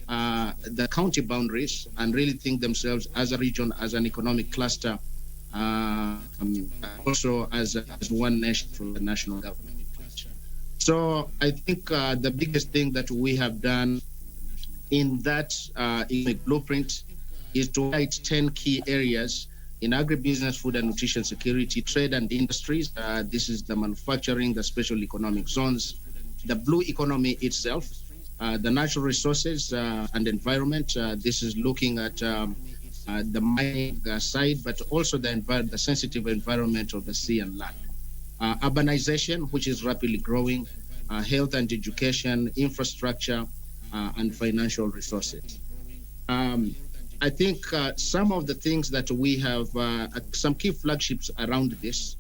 N: the county boundaries and really think themselves as a region, as an economic cluster, also as one nation from the national government. So I think the biggest thing that we have done in that economic blueprint is to write 10 key areas in agribusiness, food and nutrition security, trade and industries. This is the manufacturing, the special economic zones, the blue economy itself, the natural resources and environment. This is looking at the mining side, but also the sensitive environment of the sea and land. Urbanization, which is rapidly growing, health and education, infrastructure, and financial resources. I think some of the things that we have, some key flagships around this,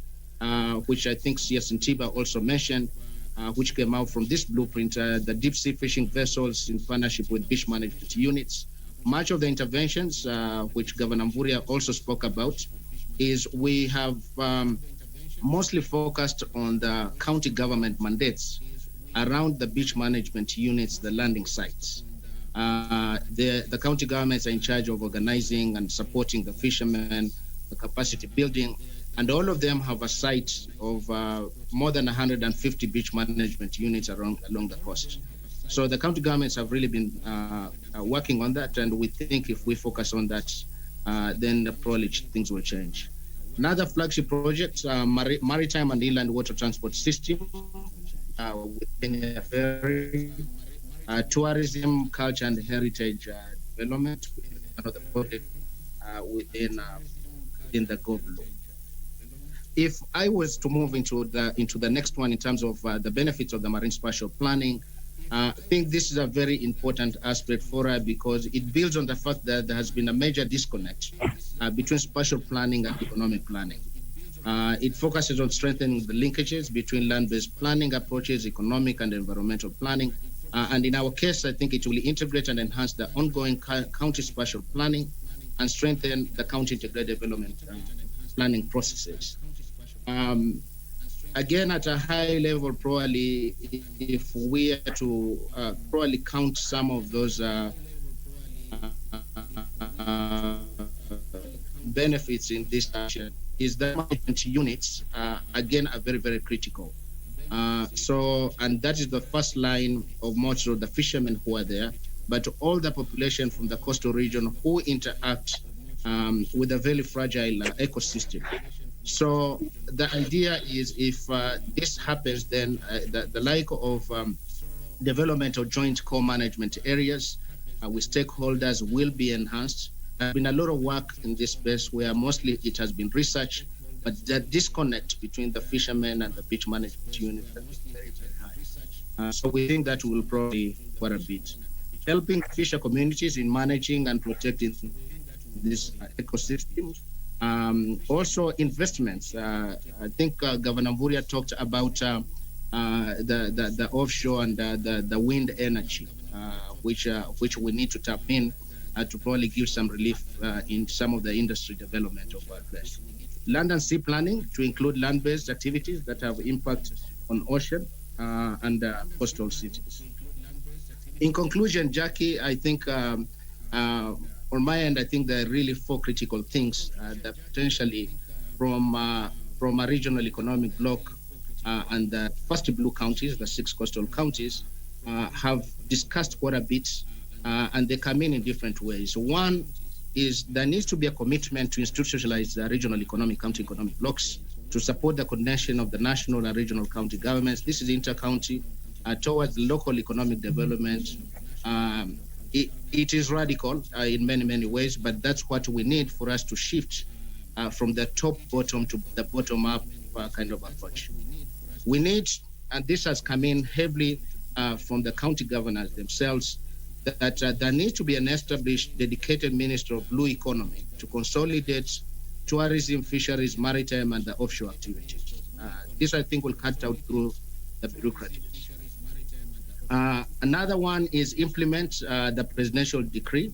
N: which I think CS Ntiba also mentioned, which came out from this blueprint, the deep sea fishing vessels in partnership with beach management units. Much of the interventions, which Governor Mvurya also spoke about, is we have mostly focused on the county government mandates around the beach management units, the landing sites. The county governments are in charge of organizing and supporting the fishermen, the capacity building, and all of them have a site of more than 150 beach management units along the coast. So the county governments have really been working on that, and we think if we focus on that, then probably things will change. Another flagship project, maritime and inland water transport system within a ferry, tourism, culture and heritage development, another project within the GoBlue. If I was to move into the next one in terms of the benefits of the marine spatial planning, I think this is a very important aspect for us because it builds on the fact that there has been a major disconnect between spatial planning and economic planning. It focuses on strengthening the linkages between land-based planning approaches, economic and environmental planning. And in our case, I think it will integrate and enhance the ongoing county spatial planning and strengthen the county integrated development planning processes. Again, at a high level, probably, if we are to probably count some of those benefits in this action, is that management units, again, are very, very critical. And that is the first line of most of the fishermen who are there, but all the population from the coastal region who interact with a very fragile ecosystem. So the idea is if this happens, then the like of development of joint co-management areas with stakeholders will be enhanced. There's been a lot of work in this space where mostly it has been research, but the disconnect between the fishermen and the beach management unit is very, very high. So we think that will probably quite a bit. Helping fisher communities in managing and protecting this ecosystem. Also investments. I think Governor Mvurya talked about the offshore and the wind energy, which we need to tap in to probably give some relief in some of the industry development of our place. Land and sea planning to include land-based activities that have impact on ocean and coastal cities. In conclusion, Jackie, I think on my end, I think there are really four critical things that potentially from a regional economic bloc and the first blue counties, the 6 coastal counties, have discussed quite a bit, and they come in different ways. One is there needs to be a commitment to institutionalize the regional county economic blocks to support the coordination of the national and regional county governments. This is inter-county towards local economic development. It is radical in many, many ways, but that's what we need for us to shift from the top-bottom to the bottom-up kind of approach. We need, and this has come in heavily from the county governors themselves, that there needs to be an established dedicated Minister of Blue Economy to consolidate tourism, fisheries, maritime, and the offshore activities. This, I think, will cut out through the bureaucracy. Another one is implement the presidential decree,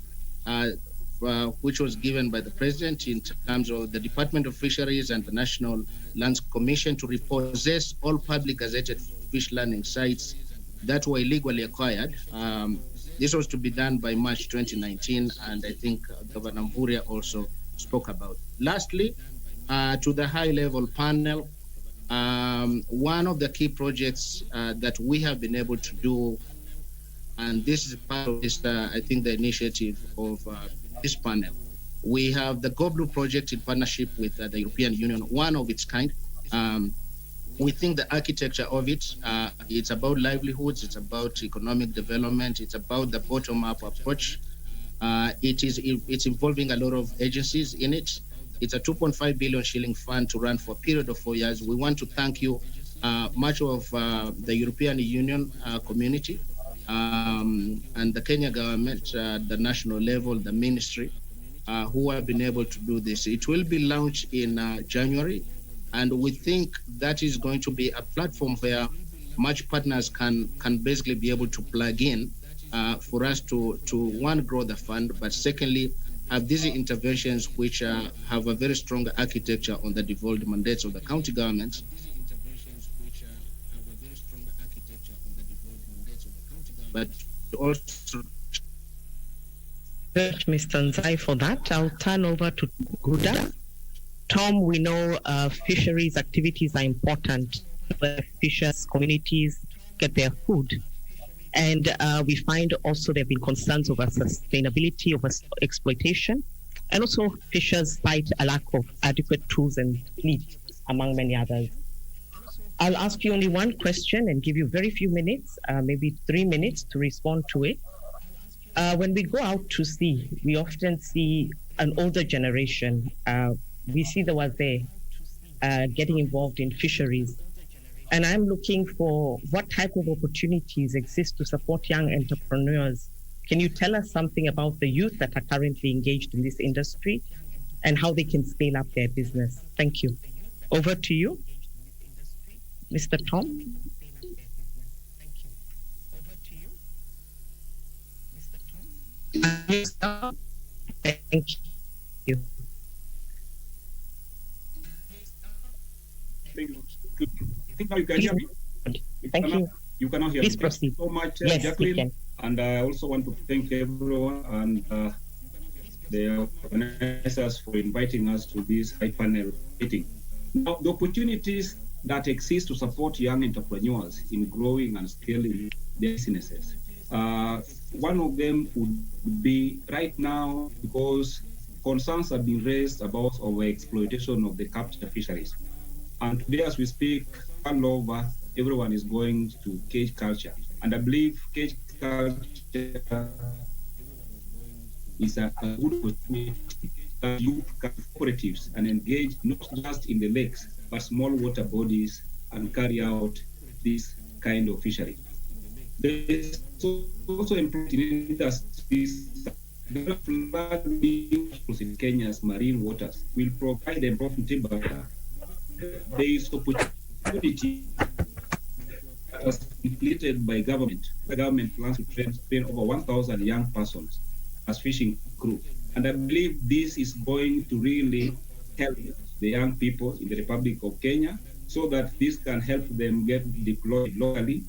N: which was given by the president in terms of the Department of Fisheries and the National Lands Commission to repossess all public gazetted fish landing sites that were illegally acquired. This was to be done by March 2019, and I think Governor Mvurya also spoke about. Lastly, to the high-level panel, one of the key projects that we have been able to do, and this is part of this, I think, the initiative of this panel. We have the Go Blue project in partnership with the European Union, one of its kind. We think the architecture of it, it's about livelihoods, it's about economic development, it's about the bottom-up approach. It's involving a lot of agencies in it. It's a 2.5 billion shilling fund to run for a period of 4 years. We want to thank you, much of the European Union community and the Kenya government, the national level, the ministry, who have been able to do this. It will be launched in January, and we think that is going to be a platform where much partners can basically be able to plug in for us to one, grow the fund, but secondly, have these interventions which have a very strong architecture on the devolved mandates of the county government. But also,
M: Mr. Nzai, for that. I'll turn over to Guda. Tom, we know fisheries activities are important where fishers communities get their food. And we find also there have been concerns over sustainability, over exploitation, and also fishers fight a lack of adequate tools and fleet, among many others. I'll ask you only one question and give you very few minutes, maybe 3 minutes to respond to it. When we go out to sea, we often see an older generation. We see the Wazee getting involved in fisheries. And I'm looking for what type of opportunities exist to support young entrepreneurs. Can you tell us something about the youth that are currently engaged in this industry and how they can scale up their business? Thank you. Over to you, Mr. Tom. Thank you.
O: I think now you can hear me.
M: Thank you.
O: You cannot hear
M: Please
O: me.
M: proceed.
O: Thank you so much,
M: Yes,
O: Jacqueline.
M: we can.
O: And I also want to thank everyone and the organizers for inviting us to this high panel meeting. Now, the opportunities that exist to support young entrepreneurs in growing and scaling their businesses. One of them would be right now, because concerns have been raised about overexploitation of the capture fisheries. And today, as we speak, all over, everyone is going to cage culture. And I believe cage culture is a good opportunity that youth cooperatives and engage not just in the lakes, but small water bodies and carry out this kind of fishery. There is also important industries in Kenya's marine waters will provide them profitable. There is opportunity that was completed by government. The government plans to train over 1,000 young persons as fishing crew. And I believe this is going to really help the young people in the Republic of Kenya so that this can help them get deployed locally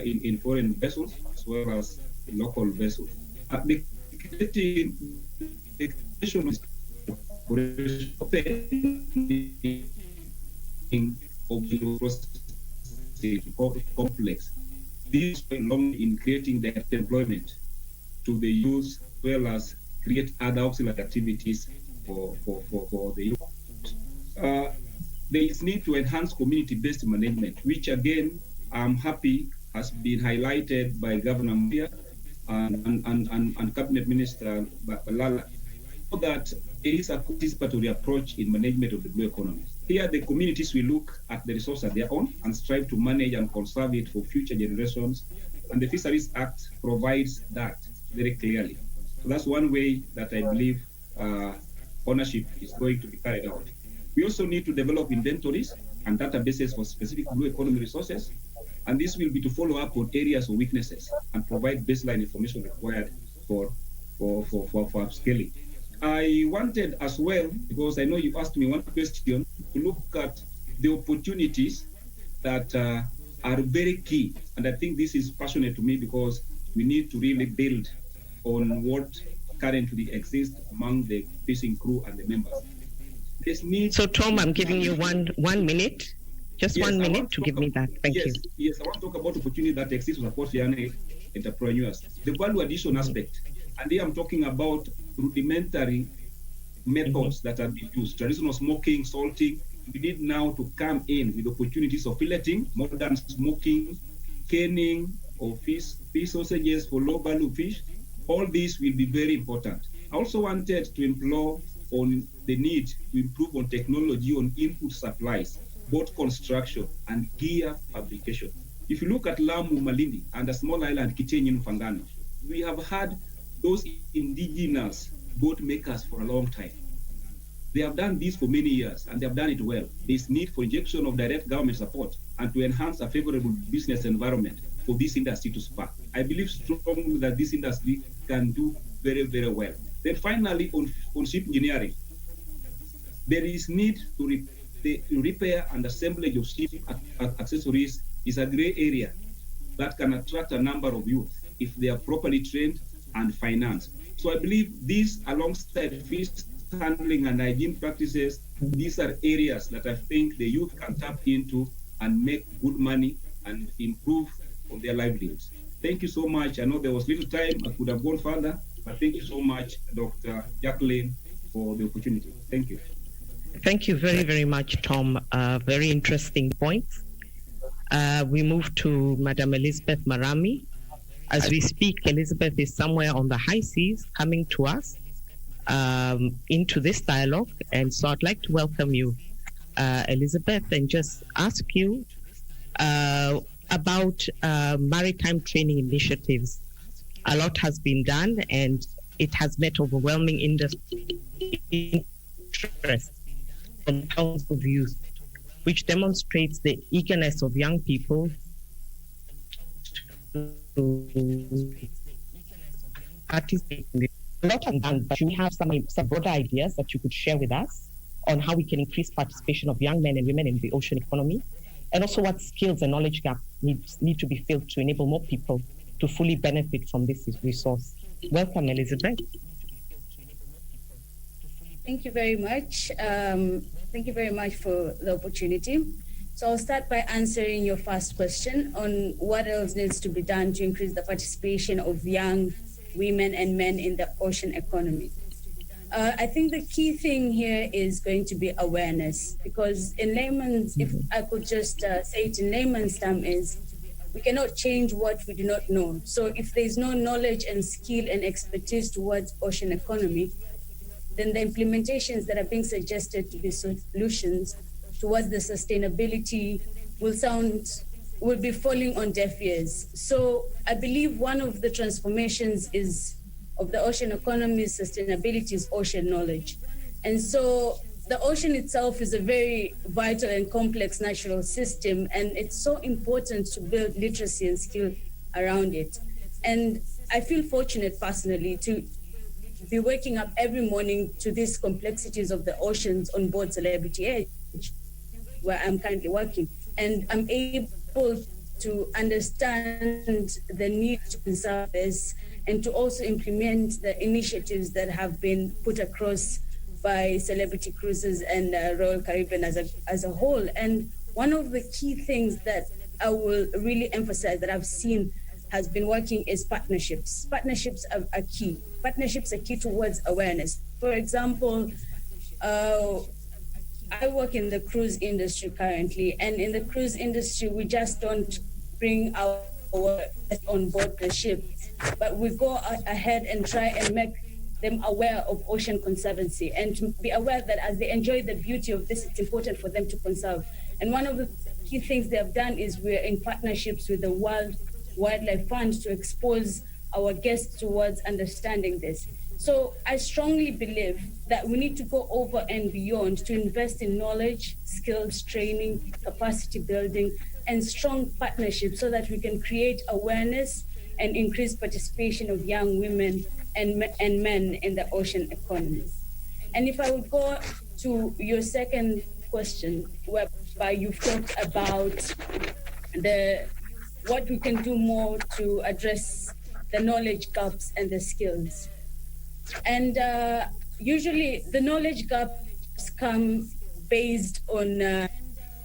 O: in foreign vessels as well as local vessels. The creation of the complex. This is long in creating the employment to the youth as well as create other auxiliary activities for the youth. There is need to enhance community-based management, which again, I'm happy has been highlighted by Governor Muya and Cabinet Minister Balala, so that it is a participatory approach in management of the blue economy. Here, the communities will look at the resource at their own and strive to manage and conserve it for future generations. And the Fisheries Act provides that very clearly. So that's one way that I believe ownership is going to be carried out. We also need to develop inventories and databases for specific blue economy resources. And this will be to follow up on areas of weaknesses and provide baseline information required for upscaling. I wanted as well, because I know you asked me one question, to look at the opportunities that are very key. And I think this is passionate to me because we need to really build on what currently exists among the fishing crew and the members.
M: So Tom, I'm giving you one minute. Just
O: Yes,
M: 1 minute to give me that. Thank you.
O: Yes, I want to talk about opportunity that exists to support young entrepreneurs. The value addition aspect. And here I'm talking about rudimentary methods that are being used. Traditional smoking, salting. We need now to come in with opportunities of filleting, modern smoking, canning of fish sausages for low-value fish. All these will be very important. I also wanted to implore on the need to improve on technology on input supplies, both construction and gear fabrication. If you look at Lamu, Malindi, and a small island, Kitenyi, Fangano, we have had those indigenous boat makers for a long time. They have done this for many years, and they have done it well. There's need for injection of direct government support and to enhance a favorable business environment for this industry to spark. I believe strongly that this industry can do very, very well. Then finally, on ship engineering, there is need to repair and assemblage of ship accessories is a gray area that can attract a number of youth if they are properly trained and financed. So I believe these, alongside fish handling and hygiene practices, these are areas that I think the youth can tap into and make good money and improve on their livelihoods. Thank you so much. I know there was little time, I could have gone further, but thank you so much, Dr. Jacqueline, for the opportunity. Thank you.
M: Thank you very, very much, Tom. Very interesting points. We move to Madam Elizabeth Marami. As we speak, Elizabeth is somewhere on the high seas coming to us into this dialogue. And so I'd like to welcome you, Elizabeth, and just ask you about maritime training initiatives. A lot has been done and it has met overwhelming industry interest from thousands of youth, which demonstrates the eagerness of young people to participate in this. A lot has done, but we have some broader ideas that you could share with us on how we can increase participation of young men and women in the ocean economy, and also what skills and knowledge gaps need to be filled to enable more people to fully benefit from this resource. Welcome, Elizabeth.
P: Thank you very much. Thank you very much for the opportunity. So I'll start by answering your first question on what else needs to be done to increase the participation of young women and men in the ocean economy. I think the key thing here is going to be awareness, because in layman's, if I could just say it in layman's term, is we cannot change what we do not know. So if there's no knowledge and skill and expertise towards ocean economy, then the implementations that are being suggested to be solutions towards the sustainability will be falling on deaf ears. So I believe one of the transformations of the ocean economy's sustainability is ocean knowledge. And so the ocean itself is a very vital and complex natural system, and it's so important to build literacy and skill around it. And I feel fortunate personally to be waking up every morning to these complexities of the oceans on board Celebrity Edge, where I'm currently working. And I'm able to understand the need to conserve this and to also implement the initiatives that have been put across by Celebrity Cruises and Royal Caribbean as a whole. And one of the key things that I will really emphasize that I've seen has been working is partnerships. Partnerships are key. partnerships are key towards awareness. For example, I work in the cruise industry currently, and in the cruise industry, we just don't bring our guests on board the ship, but we go ahead and try and make them aware of ocean conservancy and to be aware that as they enjoy the beauty of this, it's important for them to conserve. And one of the key things they have done is we're in partnerships with the World Wildlife Fund to expose our guests towards understanding this. So I strongly believe that we need to go over and beyond to invest in knowledge, skills, training, capacity building, and strong partnerships so that we can create awareness and increase participation of young women and men in the ocean economy. And if I would go to your second question, whereby you've talked about what we can do more to address the knowledge gaps and the skills. And usually the knowledge gaps come based on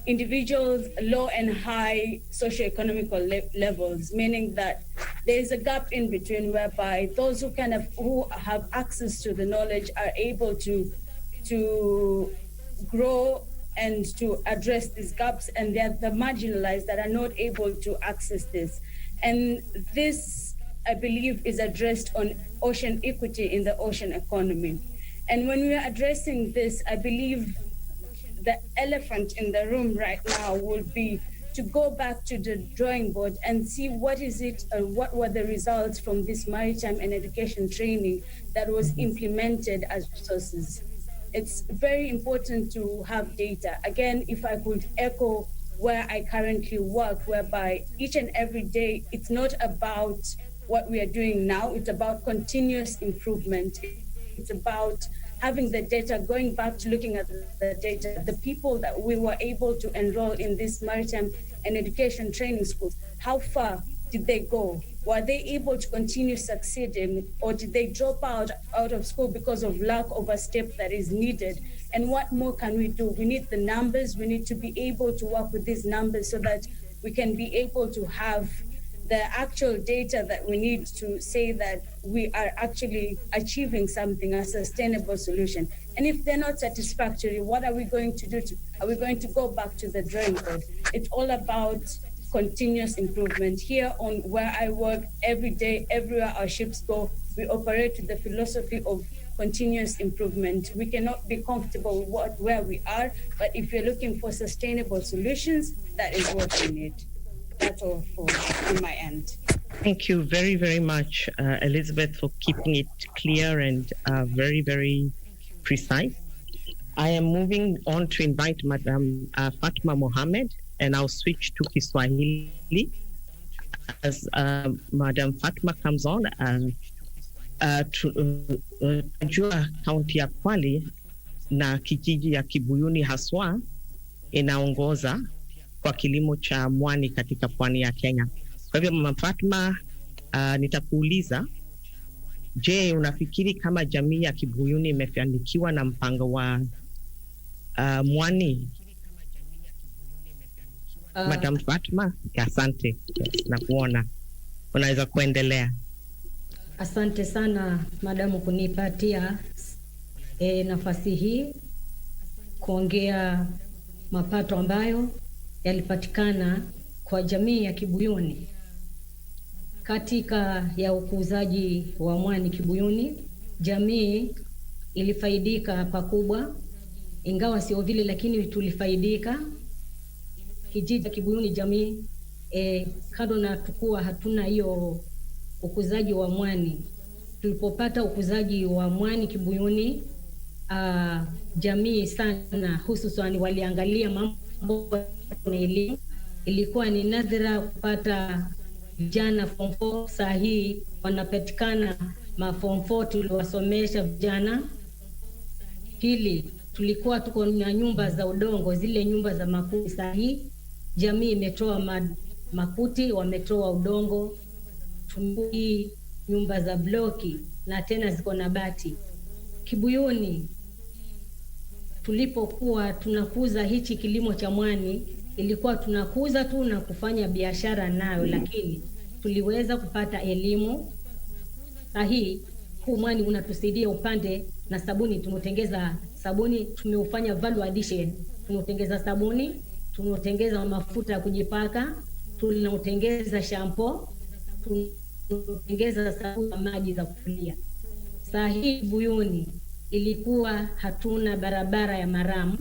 P: individuals' low and high socioeconomic levels, meaning that there is a gap in between whereby those who have access to the knowledge are able to grow and to address these gaps, and they're the marginalized that are not able to access this. And this, I believe, is addressed on ocean equity in the ocean economy. And when we are addressing this, I believe the elephant in the room right now would be to go back to the drawing board and see what were the results from this maritime and education training that was implemented as resources. It's very important to have data. Again, if I could echo where I currently work, whereby each and every day, it's not about what we are doing now, it's about continuous improvement. It's about having the data, going back to looking at the data, the people that we were able to enroll in this maritime and education training schools, how far did they go? Were they able to continue succeeding, or did they drop out of school because of lack of a step that is needed? And what more can we do? We need the numbers. We need to be able to work with these numbers so that we can be able to have the actual data that we need to say that we are actually achieving something, a sustainable solution. And if they're not satisfactory, what are we going to do? Are we going to go back to the drawing board? It's all about continuous improvement. Here on where I work, every day, everywhere our ships go, we operate with the philosophy of continuous improvement. We cannot be comfortable with where we are, but if you're looking for sustainable solutions, that is what we need. That's all on my end.
M: Thank you very, very much, Elizabeth, for keeping it clear and very, very precise. I am moving on to invite Madam Fatma Mohamed, and I'll switch to Kiswahili as Madam Fatma comes on. Najua kaunti ya Kwale na kijiji ya Kibuyuni haswa inaongoza kwa kilimo cha mwani katika pwani ya Kenya. Kwa hivyo Mama Fatma, nitakuuliza, je, unafikiri kama jamii ya Kibuyuni imefanikiwa na mpango wa mwani? Madam Fatma, asante na kuona. Unaweza kuendelea.
B: Asante sana madamu kunipatia nafasi hii kuongea mapato ambayo yalipatikana kwa jamii ya Kibuyuni katika ya ukuzaji wa mwani Kibuyuni. Jamii ilifaidika pakubwa, ingawa sio vile, lakini tulifaidika. Kijiji cha Kibuyuni jamii kando na tukua hatuna hiyo ukuzaji wa mwani. Tulipopata ukuzaji wa mwani Kibuyuni, jamii sana hususan waliangalia mambo na elimu. Ilikuwa ni nadhira kupata vijana form 4, saa hii wanapatikana ma form 4 tuliwasomesha vijana. Pili, tulikuwa tuko na nyumba za udongo, zile nyumba za makuti. Saa hii jamii imetoa makuti, wametoa udongo, tumii nyumba za bloki na tena ziko na bati. Kibuyuni tulipokuwa tunakuza hichi kilimo cha mwani, ilikuwa tunakuza tu na kufanya biashara nayo, lakini tuliweza kupata elimu sahihi huu mwani unatusaidia upande na sabuni. Tumetengeza sabuni, tumeufanya value addition, tumetengeza sabuni, tumetengeza mafuta ya kujipaka, tunautengeza shampoo, tumetengeza sabuni ya maji za kufulia. Saa hii Kibuyuni ilikuwa hatuna barabara ya maramu.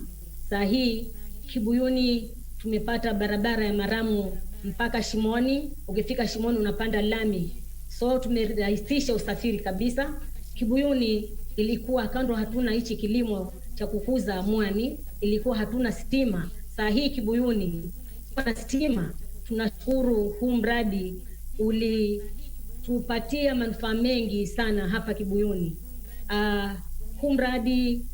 B: Saa hii Kibuyuni tumepata barabara ya maramu mpaka Shimoni. Ukifika Shimoni unapanda lami, so tumerahisisha usafiri kabisa. Kibuyuni ilikuwa kando hatuna hichi kilimo cha kukuza mwani, ilikuwa hatuna stima. Saa hii Kibuyuni kuna stima. Tunashukuru huu mradi ulitupatia manufaa mengi sana hapa Kibuyuni. Huu mradi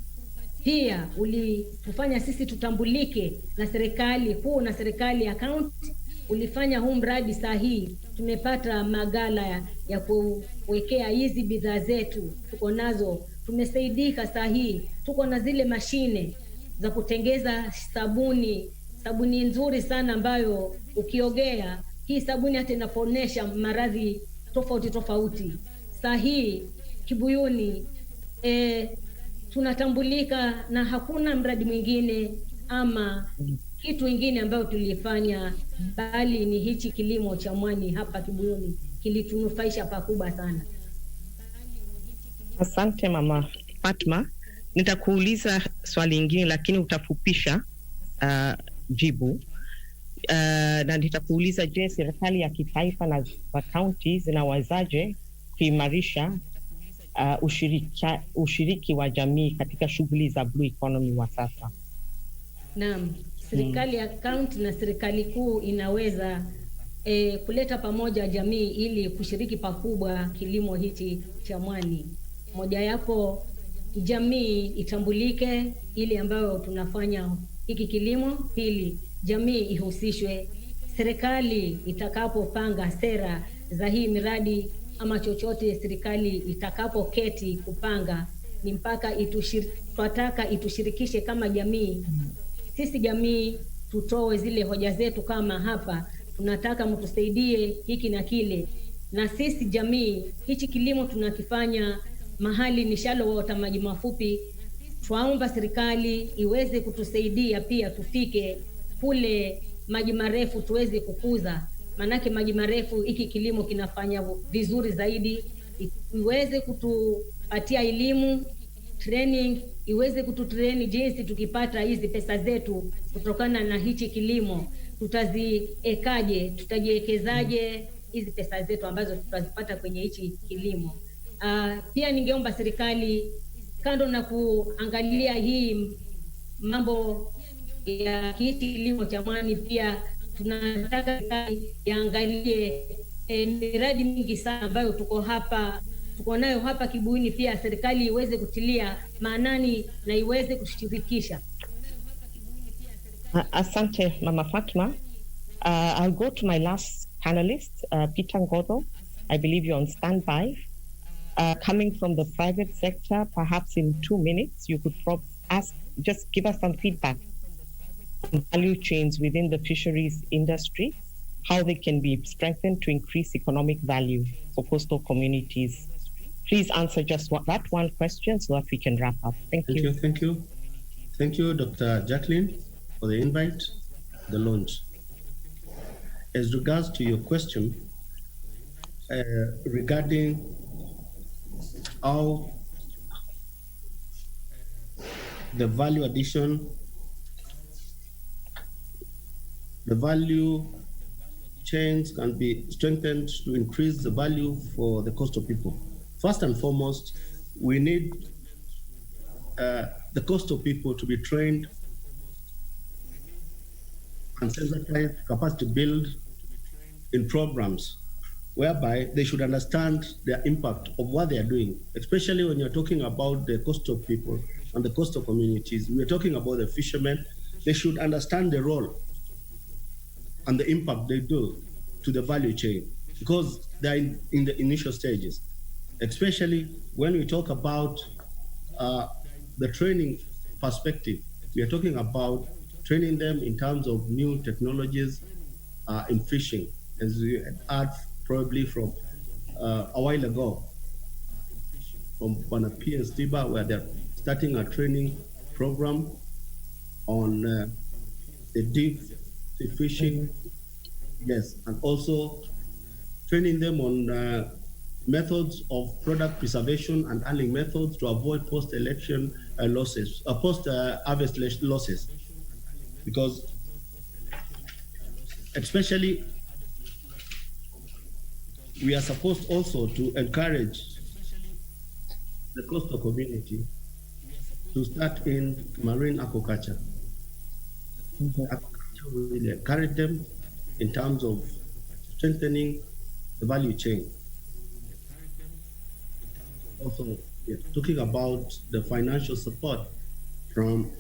B: pia ulitufanya sisi tutambulike na serikali kuu na serikali ya kaunti. Ulifanya huu mradi saa hii tumepata magala ya kuwekea hizi bidhaa zetu, tuko nazo. Tumesaidika saa hii, tuko na zile mashine za kutengeza sabuni nzuri sana ambayo ukiogea hii sabuni hata inaponesha maradhi tofauti. Saa hii Kibuyuni tunatambulika, na hakuna mradi mwingine ama kitu kingine ambayo tulifanya, bali ni hichi kilimo cha mwani hapa Kibuyuni kilitunufaisha pakubwa sana.
M: Asante Mama Fatma. Nitakuuliza swali lingine lakini utafupisha jibu. Na nitakuuliza, je, serikali ya kitaifa na za kaunti zinawezaje kuimarisha ushiriki wa jamii katika shughuli za blue economy wa sasa?
B: Naam, serikali ya kaunti na serikali kuu inaweza kuleta pamoja jamii ili kushiriki pakubwa kilimo hichi cha mwani. Moja yapo jamii itambulike ili ambayo tunafanya hiki kilimo. Pili, jamii ihusishwe. Serikali itakapopanga sera za hii miradi ama chochote serikali itakapoketi kupanga, ni mpaka tunataka itushirikishe kama jamii. Sisi jamii tutoe zile hoja zetu, kama hapa tunataka mtusaidie hiki na kile. Na sisi jamii, hichi kilimo tunakifanya mahali ni shallow water, maji mafupi. Twaomba serikali iweze kutusaidia pia tufike kule maji marefu tuweze kukuza, manake maji marefu hiki kilimo kinafanya vizuri zaidi. Iweze kutupatia elimu, training, iweze kututrain jinsi tukipata hizi pesa zetu kutokana na hichi kilimo tutaziekaje, tutajiekezaje hizi pesa zetu ambazo tutazipata kwenye hichi kilimo. Pia ningeomba serikali, kando na kuangalia hii mambo ya hichi kilimo cha mwani, pia tunataka serikali iangalie miradi mingi sana ambayo tuko nayo hapa Kibuyuni. Pia serikali iweze kutilia maanani na iweze kutushirikisha.
M: Asante Mama Fatma. I'll go to my last panelist, Peter Ngodo. I believe you're on standby. Coming from the private sector, perhaps in 2 minutes, you could just give us some feedback on value chains within the fisheries industry, how they can be strengthened to increase economic value for coastal communities. Please answer just that one question so that we can wrap up. Thank you.
Q: Thank you, Dr. Jacqueline, for the invite, the launch. As regards to your question regarding how the value addition, the value chains can be strengthened to increase the value for the coastal people. First and foremost, we need the coastal people to be trained and sensitized, capacity build in programs whereby they should understand the impact of what they are doing, especially when you're talking about the coastal people and the coastal communities. We're talking about the fishermen. They should understand the role and the impact they do to the value chain, because they're in the initial stages, especially when we talk about the training perspective. We are talking about training them in terms of new technologies in fishing, as we had heard probably from a while ago. from Bana P.S. Tiba, where they're starting a training program on the deep sea fishing. Yes, and also training them on methods of product preservation and handling methods to avoid post-election losses, post-harvest losses. Because especially we are supposed also to encourage the coastal community to start in marine aquaculture. Aquaculture will really encourage them in terms of strengthening the value chain. Also, we're talking about the financial support from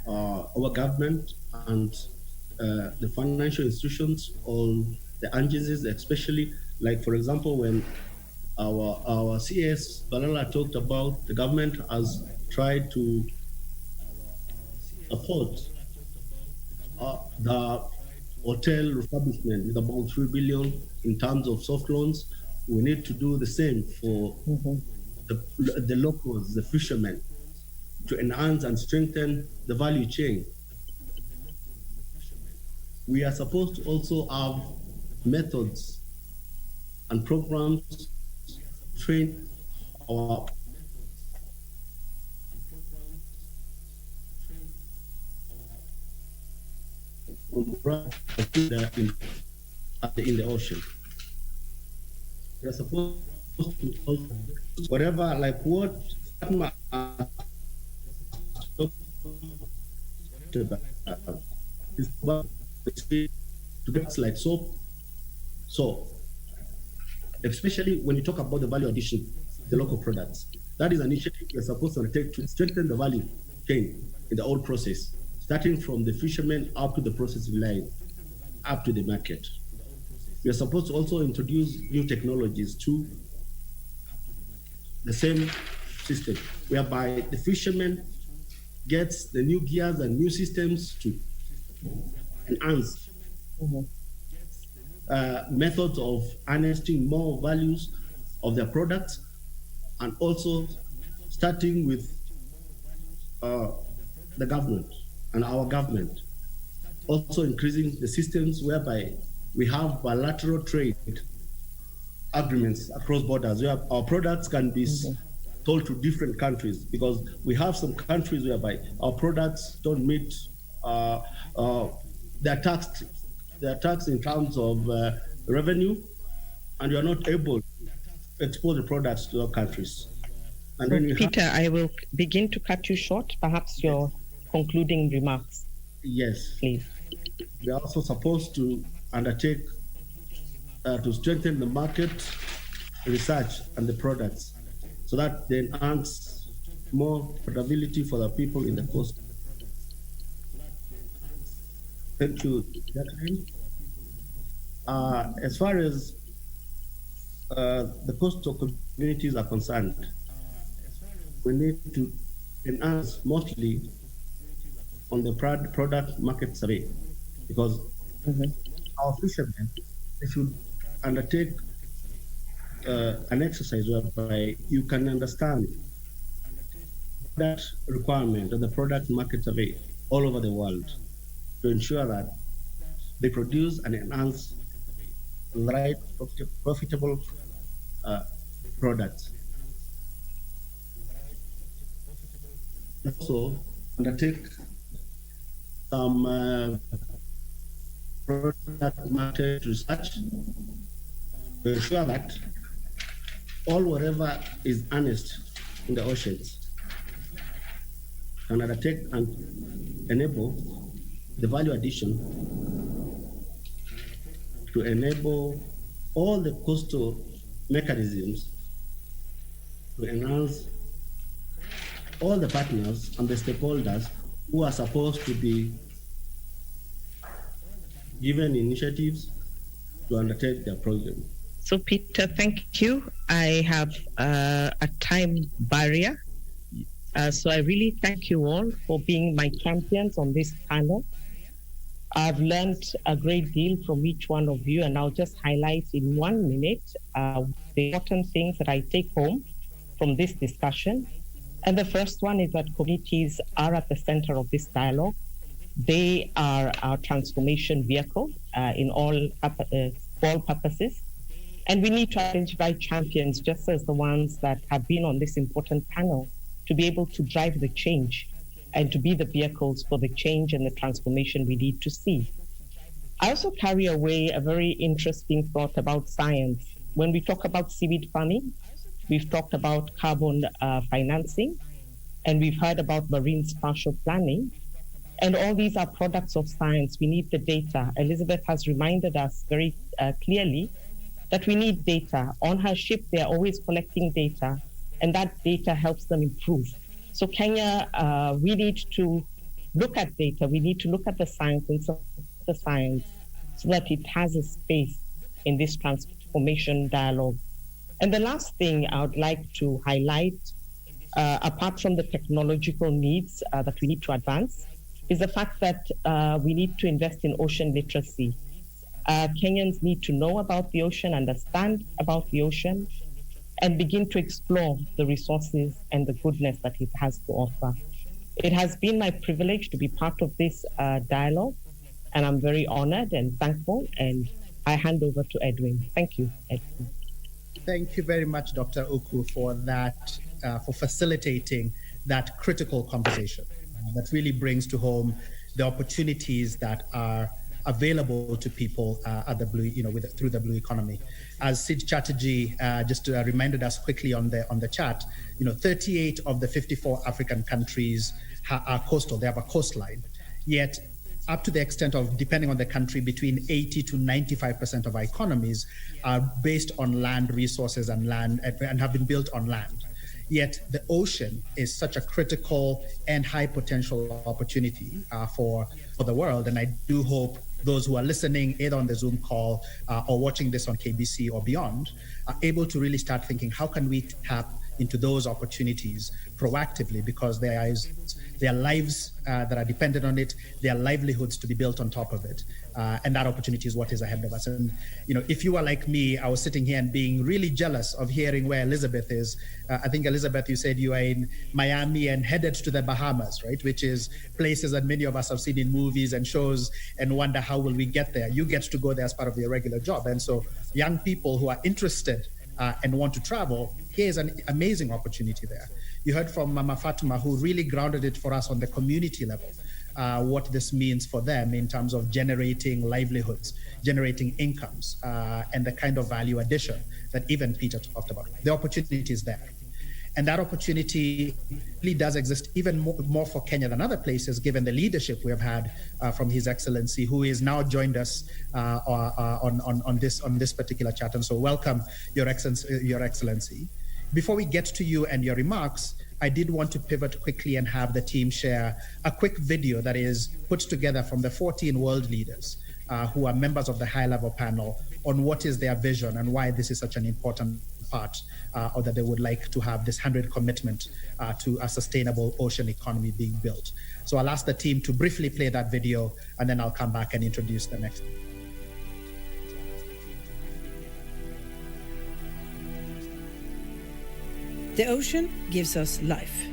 Q: our government and the financial institutions on the agencies, especially like, for example, when our CS Balala talked about the government has tried to support the hotel refurbishment with about 3 billion in terms of soft loans. We need to do the same for the locals, the fishermen, to enhance and strengthen the value chain. We are supposed to also have methods and programs to train our in the ocean. We are supposed to also, whatever, like what like soap. So, especially when you talk about the value addition, the local products, that is an initiative we are supposed to take to strengthen the value chain in the whole process, starting from the fishermen up to the processing line, up to the market. We are supposed to also introduce new technologies to the same system, whereby the fisherman gets the new gears and new systems to enhance methods of harnessing more values of their products, and also starting with the government and our government, also increasing the systems whereby we have bilateral trade agreements across borders where our products can be sold to different countries, because we have some countries whereby our products don't meet they're taxed in terms of revenue, and you are not able to export the products to our countries. And then
M: Peter, I will begin to cut you short. Perhaps your concluding remarks.
Q: Yes,
M: please.
Q: We are also supposed to undertake to strengthen the market research and the products, so that they enhance more profitability for the people in the coast. Thank you, Jacqueline. As far as the coastal communities are concerned, we need to enhance mostly on the product market survey, because our fishermen, they should undertake an exercise whereby you can understand that requirement of the product market survey all over the world, to ensure that they produce and enhance the right profitable products. Also undertake some product market research to ensure that all whatever is harnessed in the oceans can undertake and enable the value addition to enable all the coastal mechanisms to enhance all the partners and the stakeholders who are supposed to be given initiatives to undertake their program.
M: So, Peter, thank you. I have a time barrier. So I really thank you all for being my champions on this panel. I've learned a great deal from each one of you, and I'll just highlight in 1 minute the important things that I take home from this discussion. And the first one is that communities are at the center of this dialogue. They are our transformation vehicle in all purposes. And we need to identify champions, just as the ones that have been on this important panel, to be able to drive the change and to be the vehicles for the change and the transformation we need to see. I also carry away a very interesting thought about science. When we talk about seaweed farming, we've talked about carbon financing, and we've heard about marine spatial planning. And all these are products of science. We need the data. Elizabeth has reminded us very clearly that we need data. On her ship, they're always collecting data, and that data helps them improve. So Kenya, we need to look at data. We need to look at the science and support the science so that it has a space in this transformation dialogue. And the last thing I would like to highlight, apart from the technological needs that we need to advance, is the fact that we need to invest in ocean literacy. Kenyans need to know about the ocean, understand about the ocean, and begin to explore the resources and the goodness that it has to offer. It has been my privilege to be part of this dialogue, and I'm very honored and thankful, and I hand over to Edwin. Thank you, Edwin.
C: Thank you very much, Dr. Oku, for that, for facilitating that critical conversation that really brings to home the opportunities that are available to people at the blue, through the blue economy. As Sid Chatterjee just reminded us quickly on the chat, 38 of the 54 African countries are coastal. They have a coastline. Yet, up to the extent of, depending on the country, between 80 to 95% of our economies are based on land resources and have been built on land. Yet the ocean is such a critical and high potential opportunity for the world. And I do hope those who are listening either on the Zoom call or watching this on KBC or beyond are able to really start thinking, how can we tap into those opportunities proactively, because there are lives that are dependent on it, there are livelihoods to be built on top of it, and that opportunity is what is ahead of us. And if you are like me, I was sitting here and being really jealous of hearing where Elizabeth is. I think, Elizabeth, you said you are in Miami and headed to the Bahamas, right? Which is places that many of us have seen in movies and shows and wonder, how will we get there? You get to go there as part of your regular job. And so young people who are interested and want to travel, here's an amazing opportunity there. You heard from Mama Fatuma, who really grounded it for us on the community level, what this means for them in terms of generating livelihoods, generating incomes, and the kind of value addition that even Peter talked about. The opportunity is there. And that opportunity really does exist even more for Kenya than other places, given the leadership we have had from His Excellency, who has now joined us on this particular chat. And so welcome, Your Excellency. Before we get to you and your remarks, I did want to pivot quickly and have the team share a quick video that is put together from the 14 world leaders who are members of the high-level panel on what is their vision and why this is such an important part, or that they would like to have this 100 commitment to a sustainable ocean economy being built. So I'll ask the team to briefly play that video, and then I'll come back and introduce the next.
E: The ocean gives us life.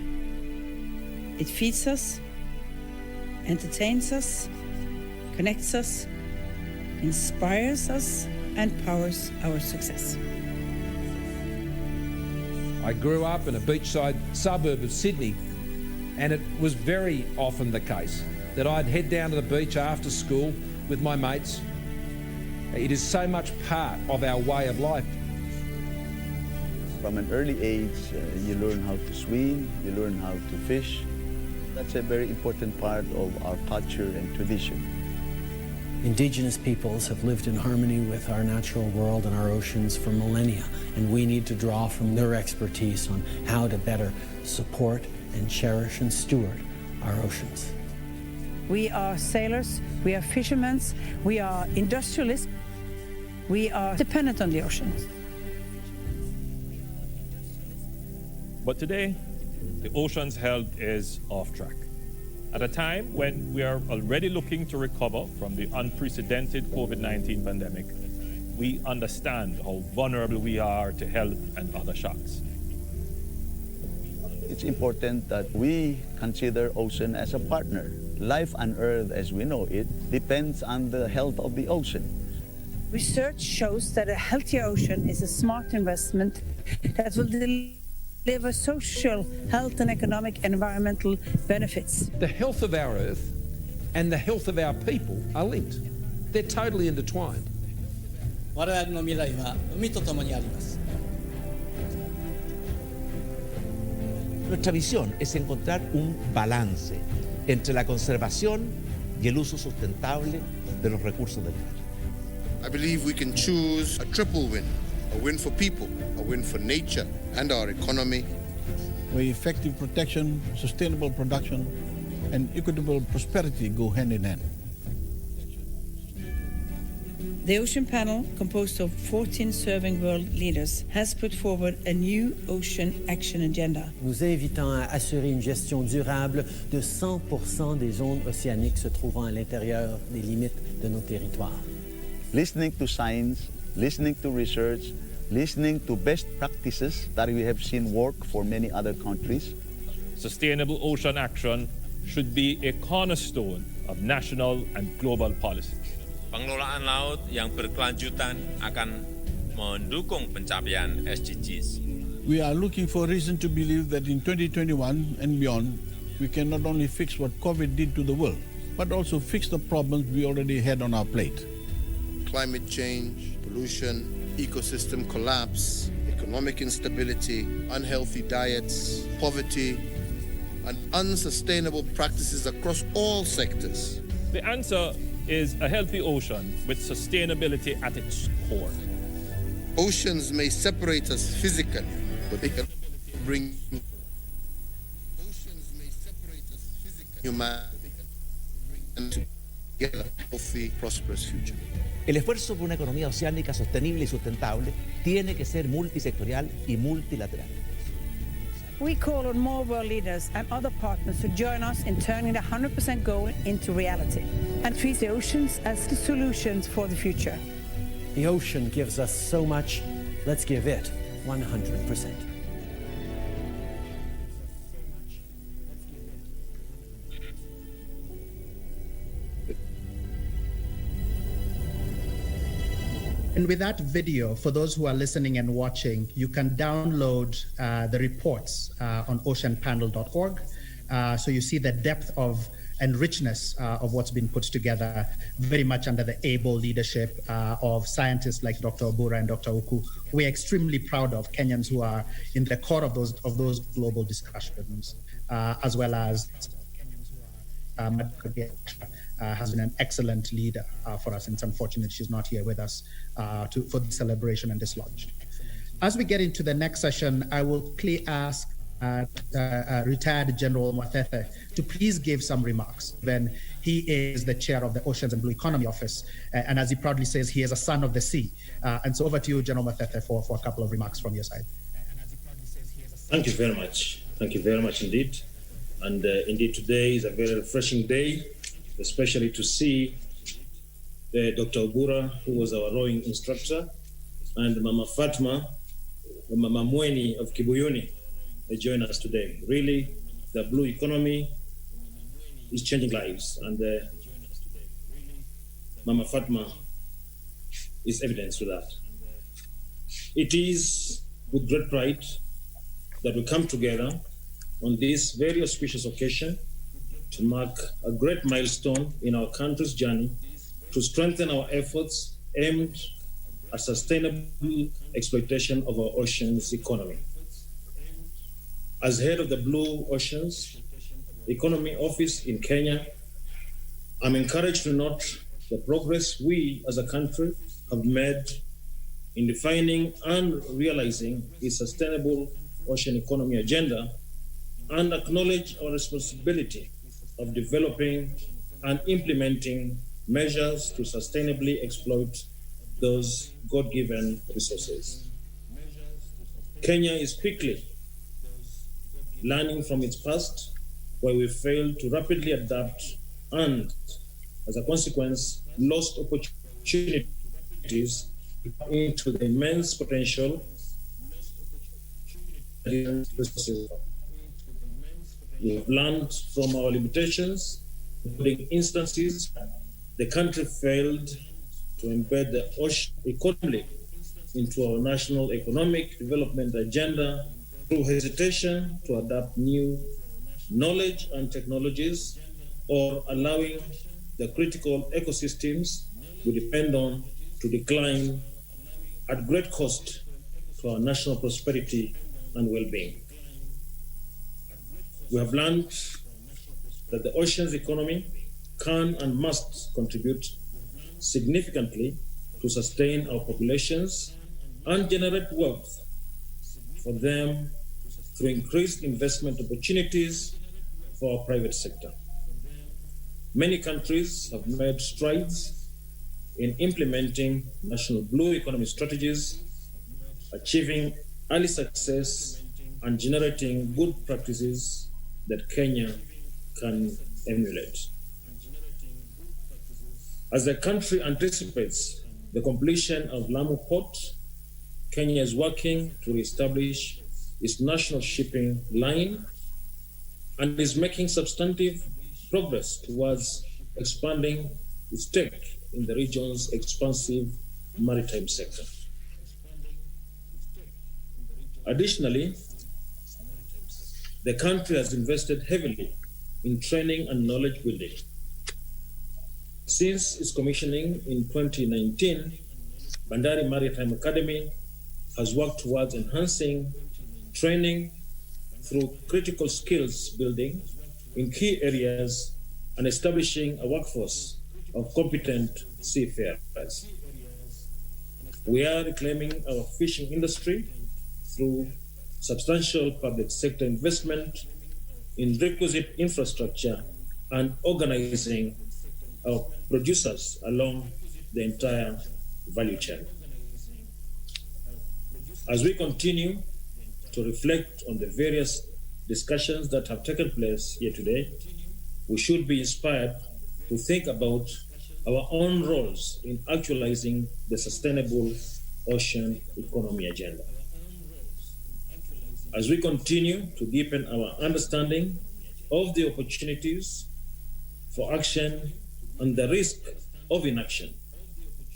E: It feeds us, entertains us, connects us, inspires us, and powers our success.
R: I grew up in a beachside suburb of Sydney, and it was very often the case that I'd head down to the beach after school with my mates. It is so much part of our way of life.
F: From an early age, you learn how to swim, you learn how to fish. That's a very important part of our culture and tradition.
S: Indigenous peoples have lived in harmony with our natural world and our oceans for millennia, and we need to draw from their expertise on how to better support and cherish and steward our oceans.
E: We are sailors, we are fishermen, we are industrialists, we are dependent on the oceans.
T: But today, the ocean's health is off track. At a time when we are already looking to recover from the unprecedented COVID-19 pandemic, we understand how vulnerable we are to health and other shocks.
F: it's important that we consider ocean as a partner. Life on Earth as we know it depends on the health of the ocean.
E: Research shows that a healthier ocean is a smart investment that will deliver social, health and economic and environmental benefits.
R: The health of our Earth and the health of our people are linked. They're totally intertwined.
U: 我々の未来は海とともにあります。
V: Nuestra visión es encontrar un balance entre la conservación y el uso sustentable de los recursos del mar.
W: I believe we can choose a triple win, a win for people, a win for nature and our economy.
X: Where effective protection, sustainable production, and equitable prosperity go hand in hand.
E: The Ocean Panel, composed of 14 serving world leaders, has put forward a new ocean action agenda.
S: Nous invitons à assurer une gestion durable de 100% des zones océaniques se trouvant à l'intérieur des limites de nos territoires.
F: Listening to science, listening to research, listening to best practices that we have seen work for many other countries.
T: Sustainable ocean action should be a cornerstone of national and global policies.
Y: Pengelolaan laut yang berkelanjutan akan mendukung pencapaian SDGs.
X: We are looking for a reason to believe that in 2021 and beyond, we can not only fix what COVID did to the world, but also fix the problems we already had on our plate.
W: Climate change, pollution, ecosystem collapse, economic instability, unhealthy diets, poverty, and unsustainable practices across all sectors.
T: The answer is a healthy ocean with sustainability at its core.
W: Oceans may separate us physically, but they can bring humanity and together a healthy, prosperous future.
V: El esfuerzo por una economía oceánica sostenible y sustentable tiene que ser multisectorial y multilateral.
E: We call on more world leaders and other partners to join us in turning the 100% goal into reality and treat the oceans as the solutions for the future.
S: The ocean gives us so much, let's give it 100%.
C: And with that video, for those who are listening and watching, you can download the reports on oceanpanel.org. So you see the depth of and richness of what's been put together, very much under the able leadership of scientists like Dr. Obura and Dr. Uku. We're extremely proud of Kenyans who are in the core of those global discussions, as well as has been an excellent leader for us, and it's unfortunate she's not here with us for the celebration and this launch. As we get into the next session, I will quickly ask retired General Mwathethe to please give some remarks. Then he is the chair of the Oceans and Blue Economy Office, and as he proudly says, he is a son of the sea. And so over to you, General Mwathethe, for a couple of remarks from your side.
Z: Thank you very much. Thank you very much indeed. And indeed, today is a very refreshing day, especially to see Dr. Obura, who was our rowing instructor, and Mama Fatma, Mama Mweni of Kibuyuni, they join us today. Really, the blue economy is changing lives, and Mama Fatma is evidence to that. It is with great pride that we come together on this very auspicious occasion to mark a great milestone in our country's journey to strengthen our efforts aimed at sustainable exploitation of our oceans economy. As head of the Blue Oceans Economy Office in Kenya, I'm encouraged to note the progress we as a country have made in defining and realizing the sustainable ocean economy agenda, and acknowledge our responsibility of developing and implementing measures to sustainably exploit those God-given resources. Kenya is quickly learning from its past, where we failed to rapidly adapt and, as a consequence, lost opportunities into the immense potential resources. We have learned from our limitations, including instances the country failed to embed the ocean economy into our national economic development agenda through hesitation to adopt new knowledge and technologies, or allowing the critical ecosystems we depend on to decline at great cost to our national prosperity and well-being. We have learned that the ocean's economy can and must contribute significantly to sustain our populations and generate wealth for them through increased investment opportunities for our private sector. Many countries have made strides in implementing national blue economy strategies, achieving early success and generating good practices that Kenya can emulate. As the country anticipates the completion of Lamu Port, Kenya is working to reestablish its national shipping line and is making substantive progress towards expanding its stake in the region's expansive maritime sector. Additionally, the country has invested heavily in training and knowledge building. Since its commissioning in 2019, Bandari Maritime Academy has worked towards enhancing training through critical skills building in key areas and establishing a workforce of competent seafarers. We are reclaiming our fishing industry through substantial public sector investment in requisite infrastructure and organizing our producers along the entire value chain. As we continue to reflect on the various discussions that have taken place here today, we should be inspired to think about our own roles in actualizing the sustainable ocean economy agenda. As we continue to deepen our understanding of the opportunities for action and the risk of inaction,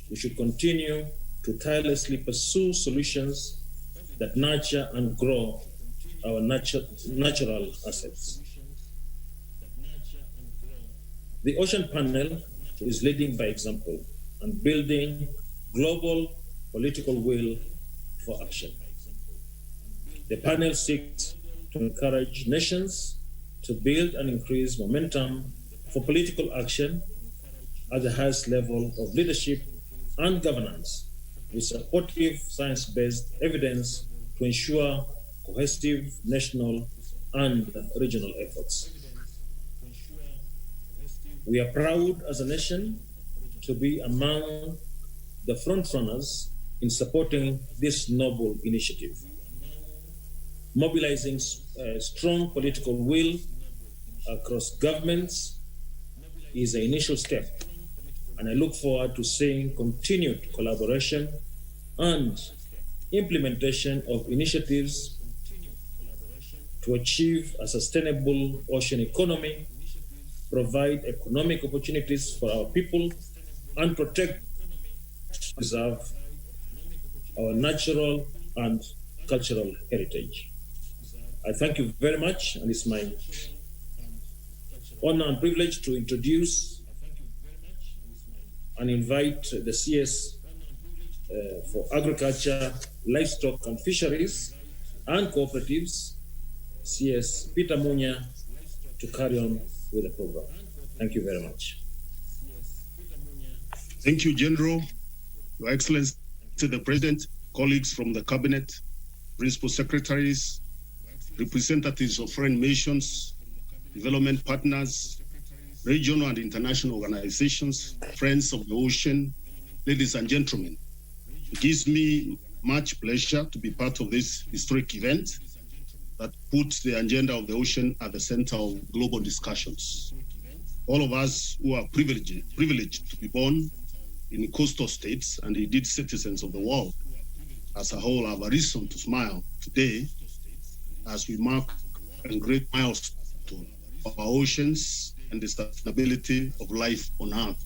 Z: we should continue to tirelessly pursue solutions that nurture and grow our natural assets. The Ocean Panel is leading by example and building global political will for action. The panel seeks to encourage nations to build and increase momentum for political action at the highest level of leadership and governance, with supportive science-based evidence to ensure cohesive national and regional efforts. We are proud as a nation to be among the frontrunners in supporting this noble initiative. Mobilizing strong political will across governments is an initial step, and I look forward to seeing continued collaboration and implementation of initiatives to achieve a sustainable ocean economy, provide economic opportunities for our people, and protect and preserve our natural and cultural heritage. I thank you very much, and it's my honor and privilege to introduce and invite the CS for Agriculture, Livestock and Fisheries and Cooperatives, CS Peter Munya, to carry on with the program. Thank you very much.
A: Thank you, General, Your Excellency, the President, colleagues from the Cabinet, Principal Secretaries, representatives of foreign nations, development partners, regional and international organizations, friends of the ocean, ladies and gentlemen. It gives me much pleasure to be part of this historic event that puts the agenda of the ocean at the center of global discussions. All of us who are privileged to be born in coastal states and indeed citizens of the world as a whole have a reason to smile today as we mark a great milestone of our oceans and the sustainability of life on Earth.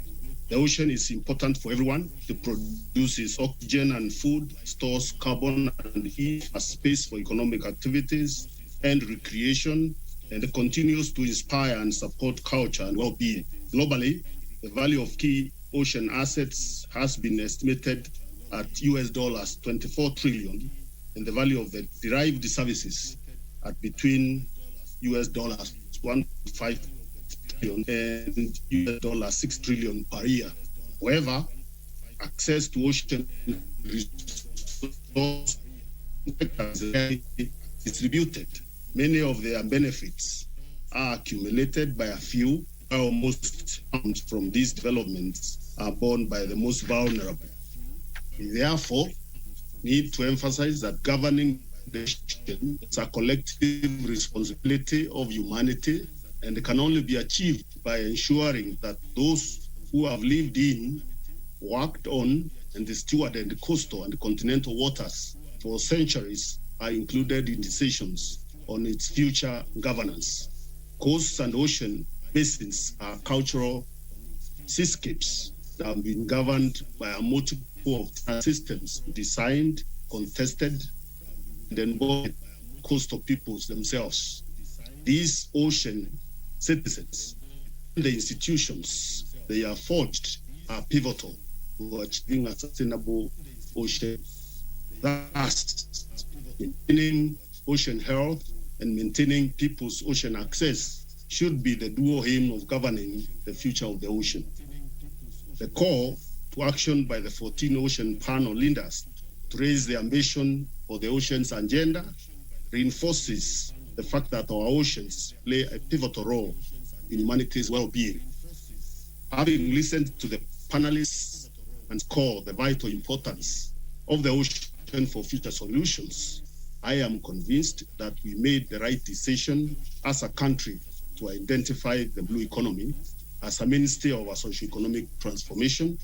A: The ocean is important for everyone. It produces oxygen and food, stores carbon and heat, a space for economic activities and recreation, and it continues to inspire and support culture and well-being. Globally, the value of key ocean assets has been estimated at $24 trillion, and the value of the derived services at between $1.5 trillion and $6 trillion per year. However, access to ocean resources is distributed. Many of their benefits are accumulated by a few, while most harms from these developments are borne by the most vulnerable. We therefore need to emphasize that governing the ocean is a collective responsibility of humanity, and it can only be achieved by ensuring that those who have lived in, worked on, and stewarded the coastal and continental waters for centuries are included in decisions on its future governance. Coasts and ocean basins are cultural seascapes that have been governed by a multiple of systems designed, contested, and embodied coastal peoples themselves. These ocean citizens and the institutions they are forged are pivotal to achieving a sustainable ocean. Thus, maintaining ocean health and maintaining people's ocean access should be the dual aim of governing the future of the ocean. The call to action by the 14 ocean panel leaders to raise the ambition for the oceans agenda reinforces the fact that our oceans play a pivotal role in humanity's well-being. Having listened to the panelists and scored the vital importance of the ocean for future solutions, I am convinced that we made the right decision as a country to identify the blue economy as a mainstay of our socio-economic transformation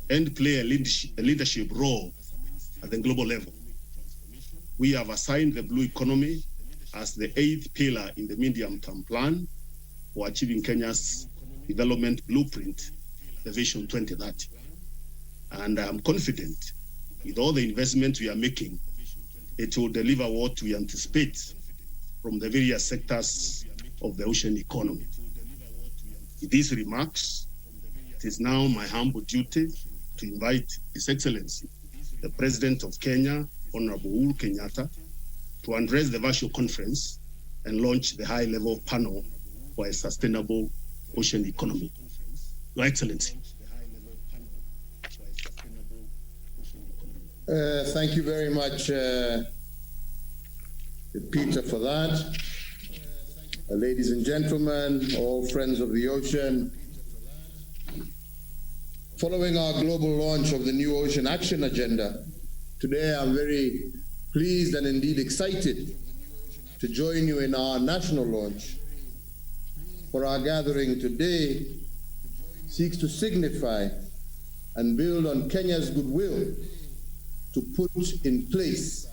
A: and play a leadership role at the global level. We have assigned the blue economy as the 8th pillar in the medium-term plan for achieving Kenya's development blueprint, the Vision 2030. And I am confident with all the investment we are making, it will deliver what we anticipate from the various sectors of the ocean economy. With these remarks, it is now my humble duty to invite His Excellency, the President of Kenya, Honorable Uhuru Kenyatta, to address the virtual conference and launch the high-level panel for a sustainable ocean economy. Your Excellency.
W: Thank you very much, Peter, for that. Ladies and gentlemen, all friends of the ocean, following our global launch of the new Ocean Action Agenda, today I'm very pleased and indeed excited to join you in our national launch. For our gathering today seeks to signify and build on Kenya's goodwill to put in place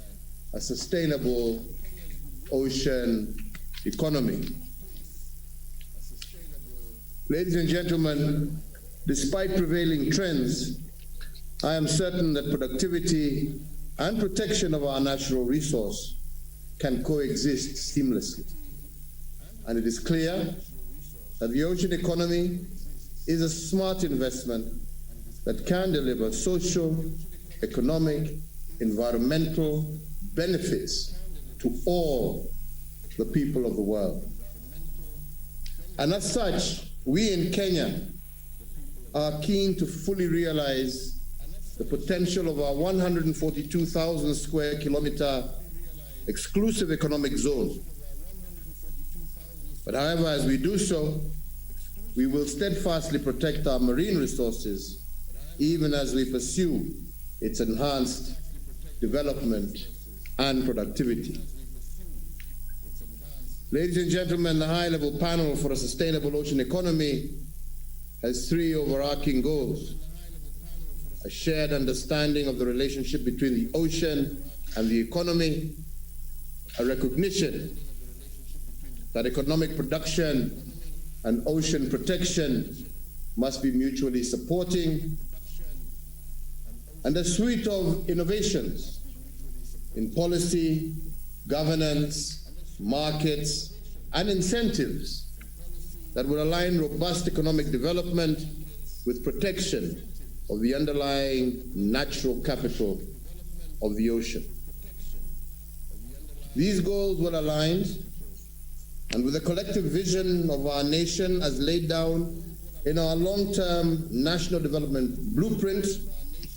W: a sustainable ocean economy. Ladies and gentlemen, despite prevailing trends, I am certain that productivity and protection of our natural resource can coexist seamlessly. And it is clear that the ocean economy is a smart investment that can deliver social, economic, environmental benefits to all the people of the world. And as such, we in Kenya are keen to fully realize the potential of our 142,000 square kilometer exclusive economic zone. But however, as we do so, we will steadfastly protect our marine resources, even as we pursue its enhanced development and productivity. Ladies and gentlemen, the high-level panel for a sustainable ocean economy has three overarching goals: a shared understanding of the relationship between the ocean and the economy, a recognition that economic production and ocean protection must be mutually supporting, and a suite of innovations in policy, governance, markets, and incentives that will align robust economic development with protection of the underlying natural capital of the ocean. These goals were aligned, and with the collective vision of our nation as laid down in our long-term national development blueprint,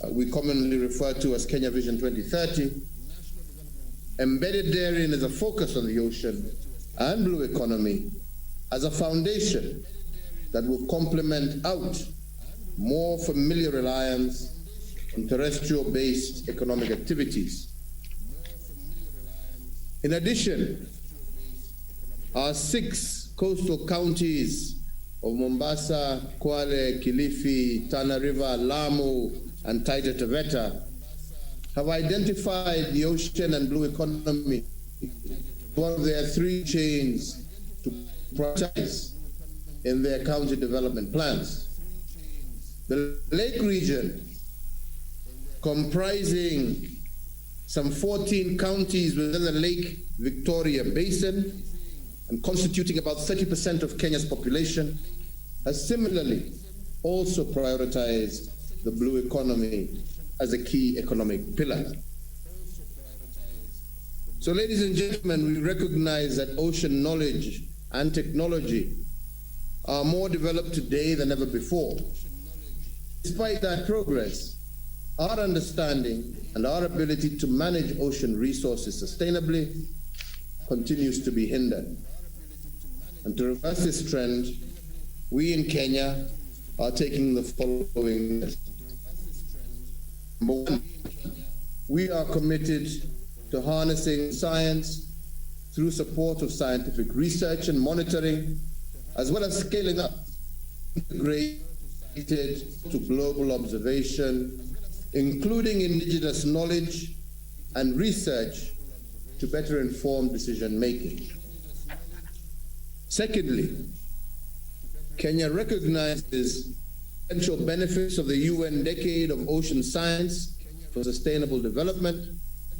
W: we commonly refer to as Kenya Vision 2030, embedded therein is a focus on the ocean and blue economy as a foundation that will complement out more familiar reliance on terrestrial-based economic activities. In addition, our 6 coastal counties of Mombasa, Kwale, Kilifi, Tana River, Lamu, and Taita Taveta have identified the ocean and blue economy as one of their 3 chains to prioritize in their county development plans. The Lake region, comprising some 14 counties within the Lake Victoria Basin and constituting about 30% of Kenya's population, has similarly also prioritized the blue economy as a key economic pillar. So, ladies and gentlemen, we recognize that ocean knowledge and technology are more developed today than ever before. Despite that progress, our understanding and our ability to manage ocean resources sustainably continues to be hindered. And to reverse this trend, we in Kenya are taking the following steps. Number 1, we are committed to harnessing science through support of scientific research and monitoring, as well as scaling up integrated to global observation, including indigenous knowledge and research to better inform decision making. Secondly, Kenya recognizes potential benefits of the UN Decade of Ocean Science for Sustainable Development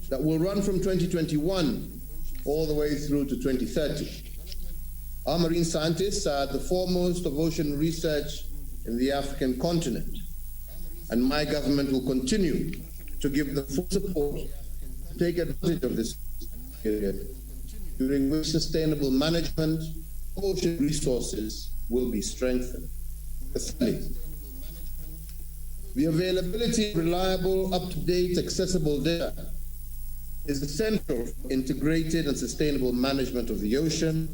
W: that will run from 2021 all the way through to 2030. Our marine scientists are the foremost of ocean research in the African continent, and my government will continue to give them full support to take advantage of this period, during which sustainable management of ocean resources will be strengthened. Thirdly, the availability of reliable, up-to-date, accessible data is essential for integrated and sustainable management of the ocean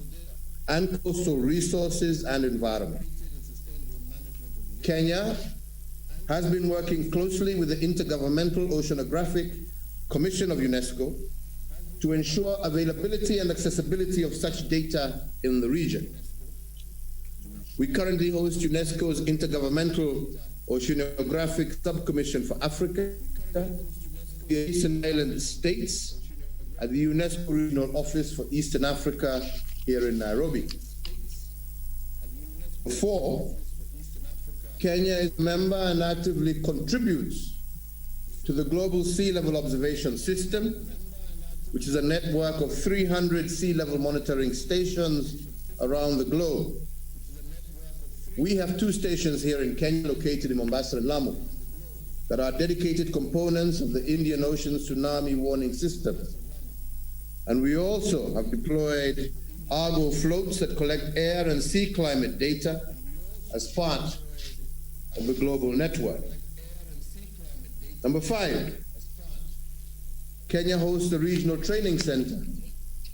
W: and coastal resources and environment. Kenya has been working closely with the Intergovernmental Oceanographic Commission of UNESCO to ensure availability and accessibility of such data in the region. We currently host UNESCO's Intergovernmental Oceanographic Subcommission for Africa, the Eastern Island States, at the UNESCO Regional Office for Eastern Africa here in Nairobi. 4, Kenya is a member and actively contributes to the Global Sea Level Observation System, which is a network of 300 sea level monitoring stations around the globe. We have 2 stations here in Kenya located in Mombasa and Lamu that are dedicated components of the Indian Ocean Tsunami Warning System. And we also have deployed Argo floats that collect air and sea climate data as part of the global network. Number 5, Kenya hosts a regional training center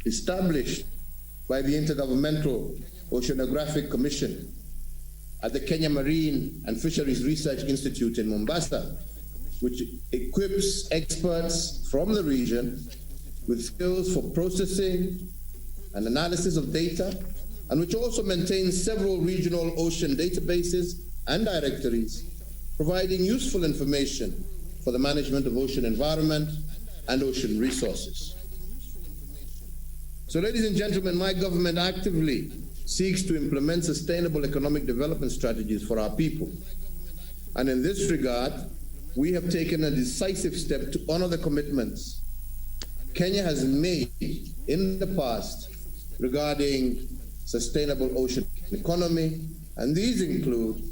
W: established by the Intergovernmental Oceanographic Commission at the Kenya Marine and Fisheries Research Institute in Mombasa, which equips experts from the region with skills for processing and analysis of data, and which also maintains several regional ocean databases and directories, providing useful information for the management of ocean environment and ocean resources. So, ladies and gentlemen, my government actively seeks to implement sustainable economic development strategies for our people. And in this regard, we have taken a decisive step to honor the commitments Kenya has made in the past regarding sustainable ocean economy, and these include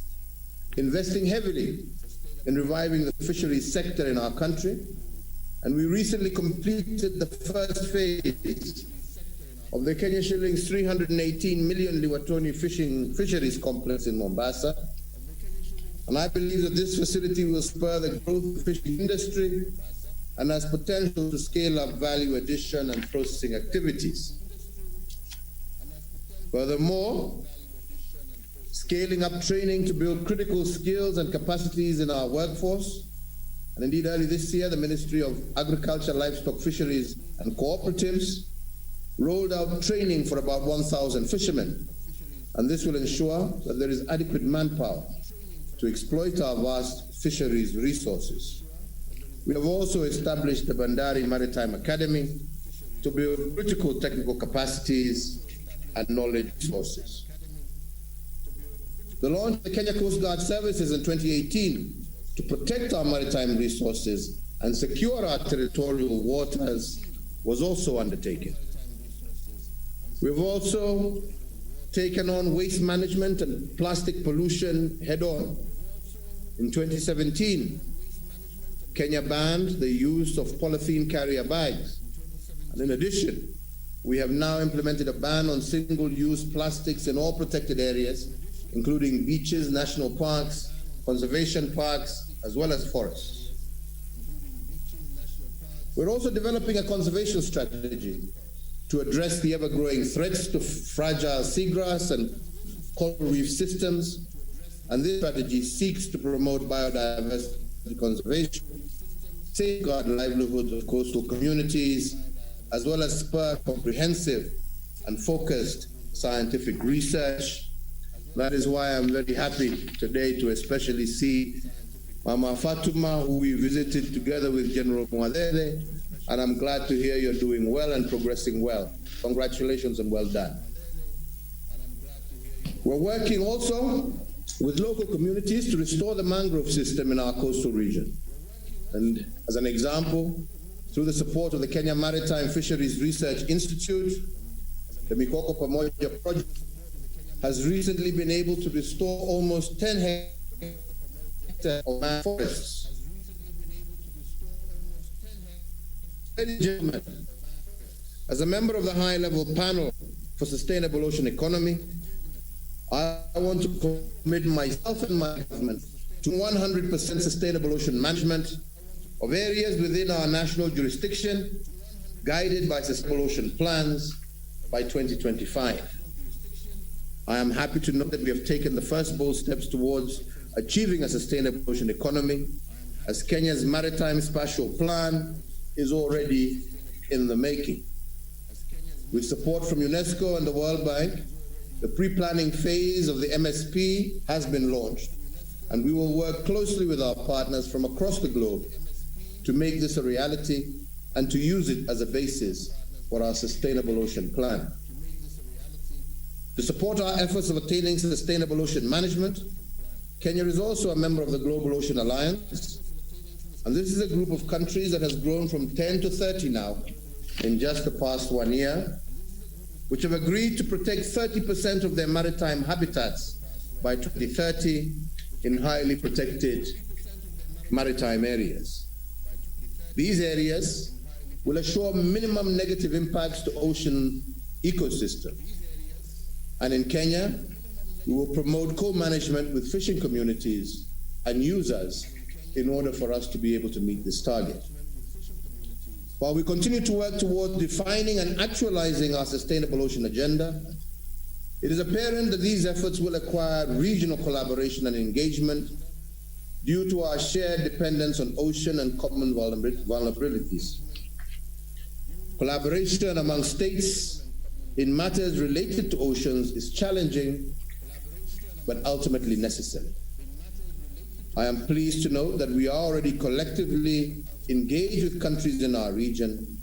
W: investing heavily in reviving the fisheries sector in our country, and we recently completed the first phase of the Kenya shillings 318 million Liwatoni fisheries complex in Mombasa. And I believe that this facility will spur the growth of the fishing industry and has potential to scale up value addition and processing activities. Furthermore, scaling up training to build critical skills and capacities in our workforce. And indeed, early this year, the Ministry of Agriculture, Livestock, Fisheries and Cooperatives rolled out training for about 1,000 fishermen. And this will ensure that there is adequate manpower to exploit our vast fisheries resources. We have also established the Bandari Maritime Academy to build critical technical capacities and knowledge sources. The launch of the Kenya Coast Guard services in 2018 to protect our maritime resources and secure our territorial waters was also undertaken. We've also taken on waste management and plastic pollution head-on. In 2017, Kenya banned the use of polythene carrier bags. And in addition, we have now implemented a ban on single-use plastics in all protected areas, including beaches, national parks, conservation parks, as well as forests. We're also developing a conservation strategy to address the ever-growing threats to fragile seagrass and coral reef systems, and this strategy seeks to promote biodiversity conservation, safeguard livelihoods of coastal communities, as well as spur comprehensive and focused scientific research. That is why I'm very happy today to especially see Mama Fatuma, who we visited together with General Mwadere, and I'm glad to hear you're doing well and progressing well. Congratulations and well done. We're working also with local communities to restore the mangrove system in our coastal region. And as an example, through the support of the Kenya Maritime Fisheries Research Institute, the Mikoko Pamoja project has recently been able to restore almost 10 hectares of man forests. Ladies and gentlemen, as a member of the high-level panel for sustainable ocean economy, I want to commit myself and my government to 100% sustainable ocean management of areas within our national jurisdiction, guided by sustainable ocean plans by 2025. I am happy to note that we have taken the first bold steps towards achieving a sustainable ocean economy, as Kenya's Maritime Spatial Plan is already in the making. With support from UNESCO and the World Bank, the pre-planning phase of the MSP has been launched, and we will work closely with our partners from across the globe to make this a reality and to use it as a basis for our sustainable ocean plan. To support our efforts of attaining sustainable ocean management, Kenya is also a member of the Global Ocean Alliance, and this is a group of countries that has grown from 10 to 30 now in just the past 1 year, which have agreed to protect 30% of their maritime habitats by 2030 in highly protected maritime areas. These areas will assure minimum negative impacts to ocean ecosystems. And in Kenya, we will promote co-management with fishing communities and users in order for us to be able to meet this target. While we continue to work towards defining and actualizing our sustainable ocean agenda, it is apparent that these efforts will require regional collaboration and engagement due to our shared dependence on ocean and common vulnerabilities. Collaboration among states in matters related to oceans is challenging, but ultimately necessary. I am pleased to note that we are already collectively engaged with countries in our region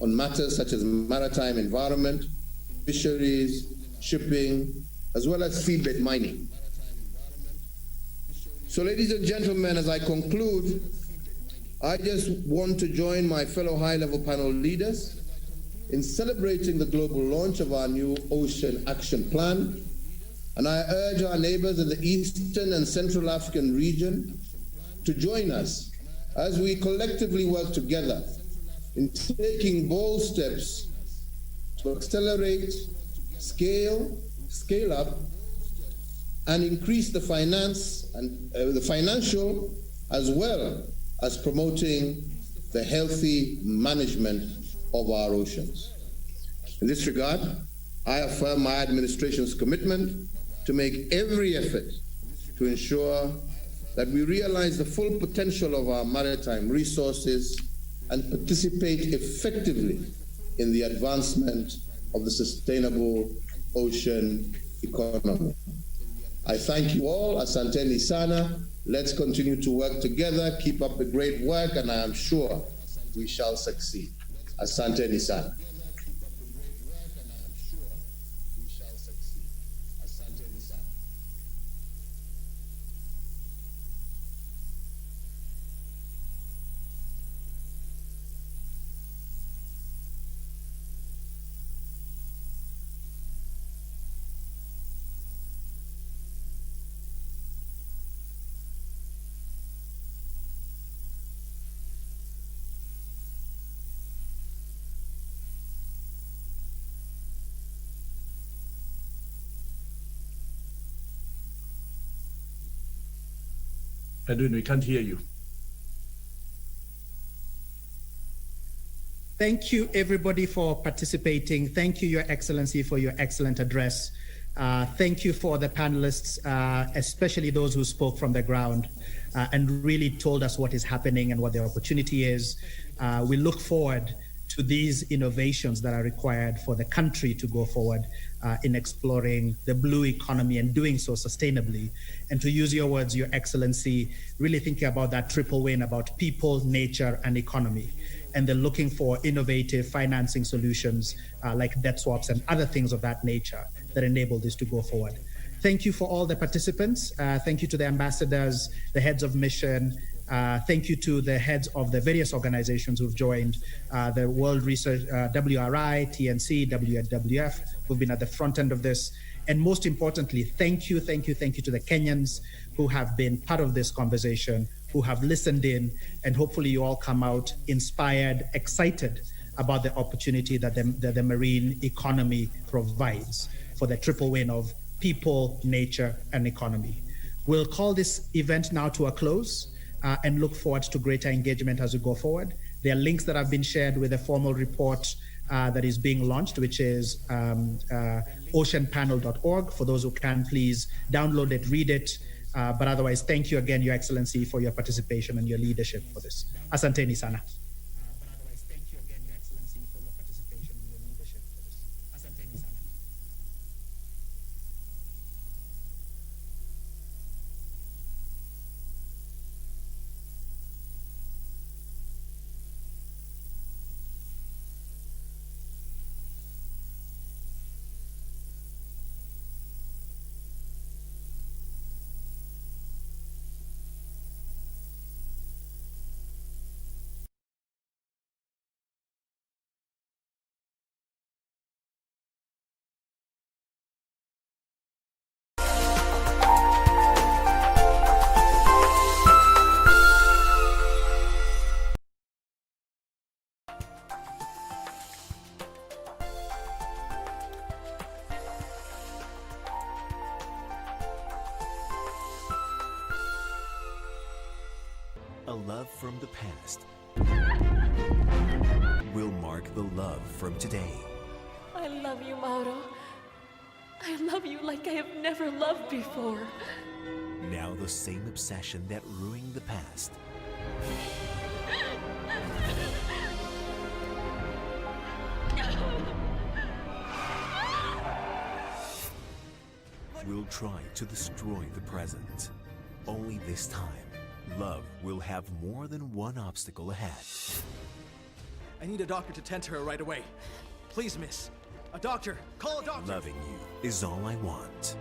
W: on matters such as maritime environment, fisheries, shipping, as well as seabed mining. So, ladies and gentlemen, as I conclude, I just want to join my fellow high-level panel leaders in celebrating the global launch of our new Ocean Action Plan, and I urge our neighbors in the Eastern and Central African region to join us as we collectively work together in taking bold steps to accelerate, scale up, and increase the financial as well as promoting the healthy management of our oceans. In this regard, I affirm my administration's commitment to make every effort to ensure that we realize the full potential of our maritime resources and participate effectively in the advancement of the sustainable ocean economy. I thank you all. Asanteni sana. Let's continue to work together, keep up the great work, and I am sure we shall succeed. Asanteni sana.
D: Edwin, we can't hear you.
C: Thank you, everybody, for participating. Thank you, Your Excellency, for your excellent address. Thank you for the panelists, especially those who spoke from the ground and really told us what is happening and what the opportunity is. We look forward to these innovations that are required for the country to go forward in exploring the blue economy and doing so sustainably. And to use your words, Your Excellency, really thinking about that triple win about people, nature, and economy. And they're looking for innovative financing solutions like debt swaps and other things of that nature that enable this to go forward. Thank you for all the participants. Thank you to the ambassadors, the heads of mission. Thank you to the heads of the various organizations who've joined, the World Research, WRI, TNC, WWF, who've been at the front end of this. And most importantly, thank you to the Kenyans who have been part of this conversation, who have listened in, and hopefully you all come out inspired, excited about the opportunity that the marine economy provides for the triple win of people, nature, and economy. We'll call this event now to a close. And look forward to greater engagement as we go forward. There are links that have been shared with a formal report that is being launched, which is oceanpanel.org. For those who can, please download it, read it. But otherwise, thank you again, Your Excellency, for your participation and your leadership for this. Asanteni sana.
H: A love from the past will mark the love from today.
I: I love you, Mauro. I love you like I have never loved before.
H: Now the same obsession that ruined the past will try to destroy the present. Only this time, love will have more than one obstacle ahead.
G: I need a doctor to tend to her right away. Please, miss. A doctor! Call a doctor!
H: Loving you is all I want.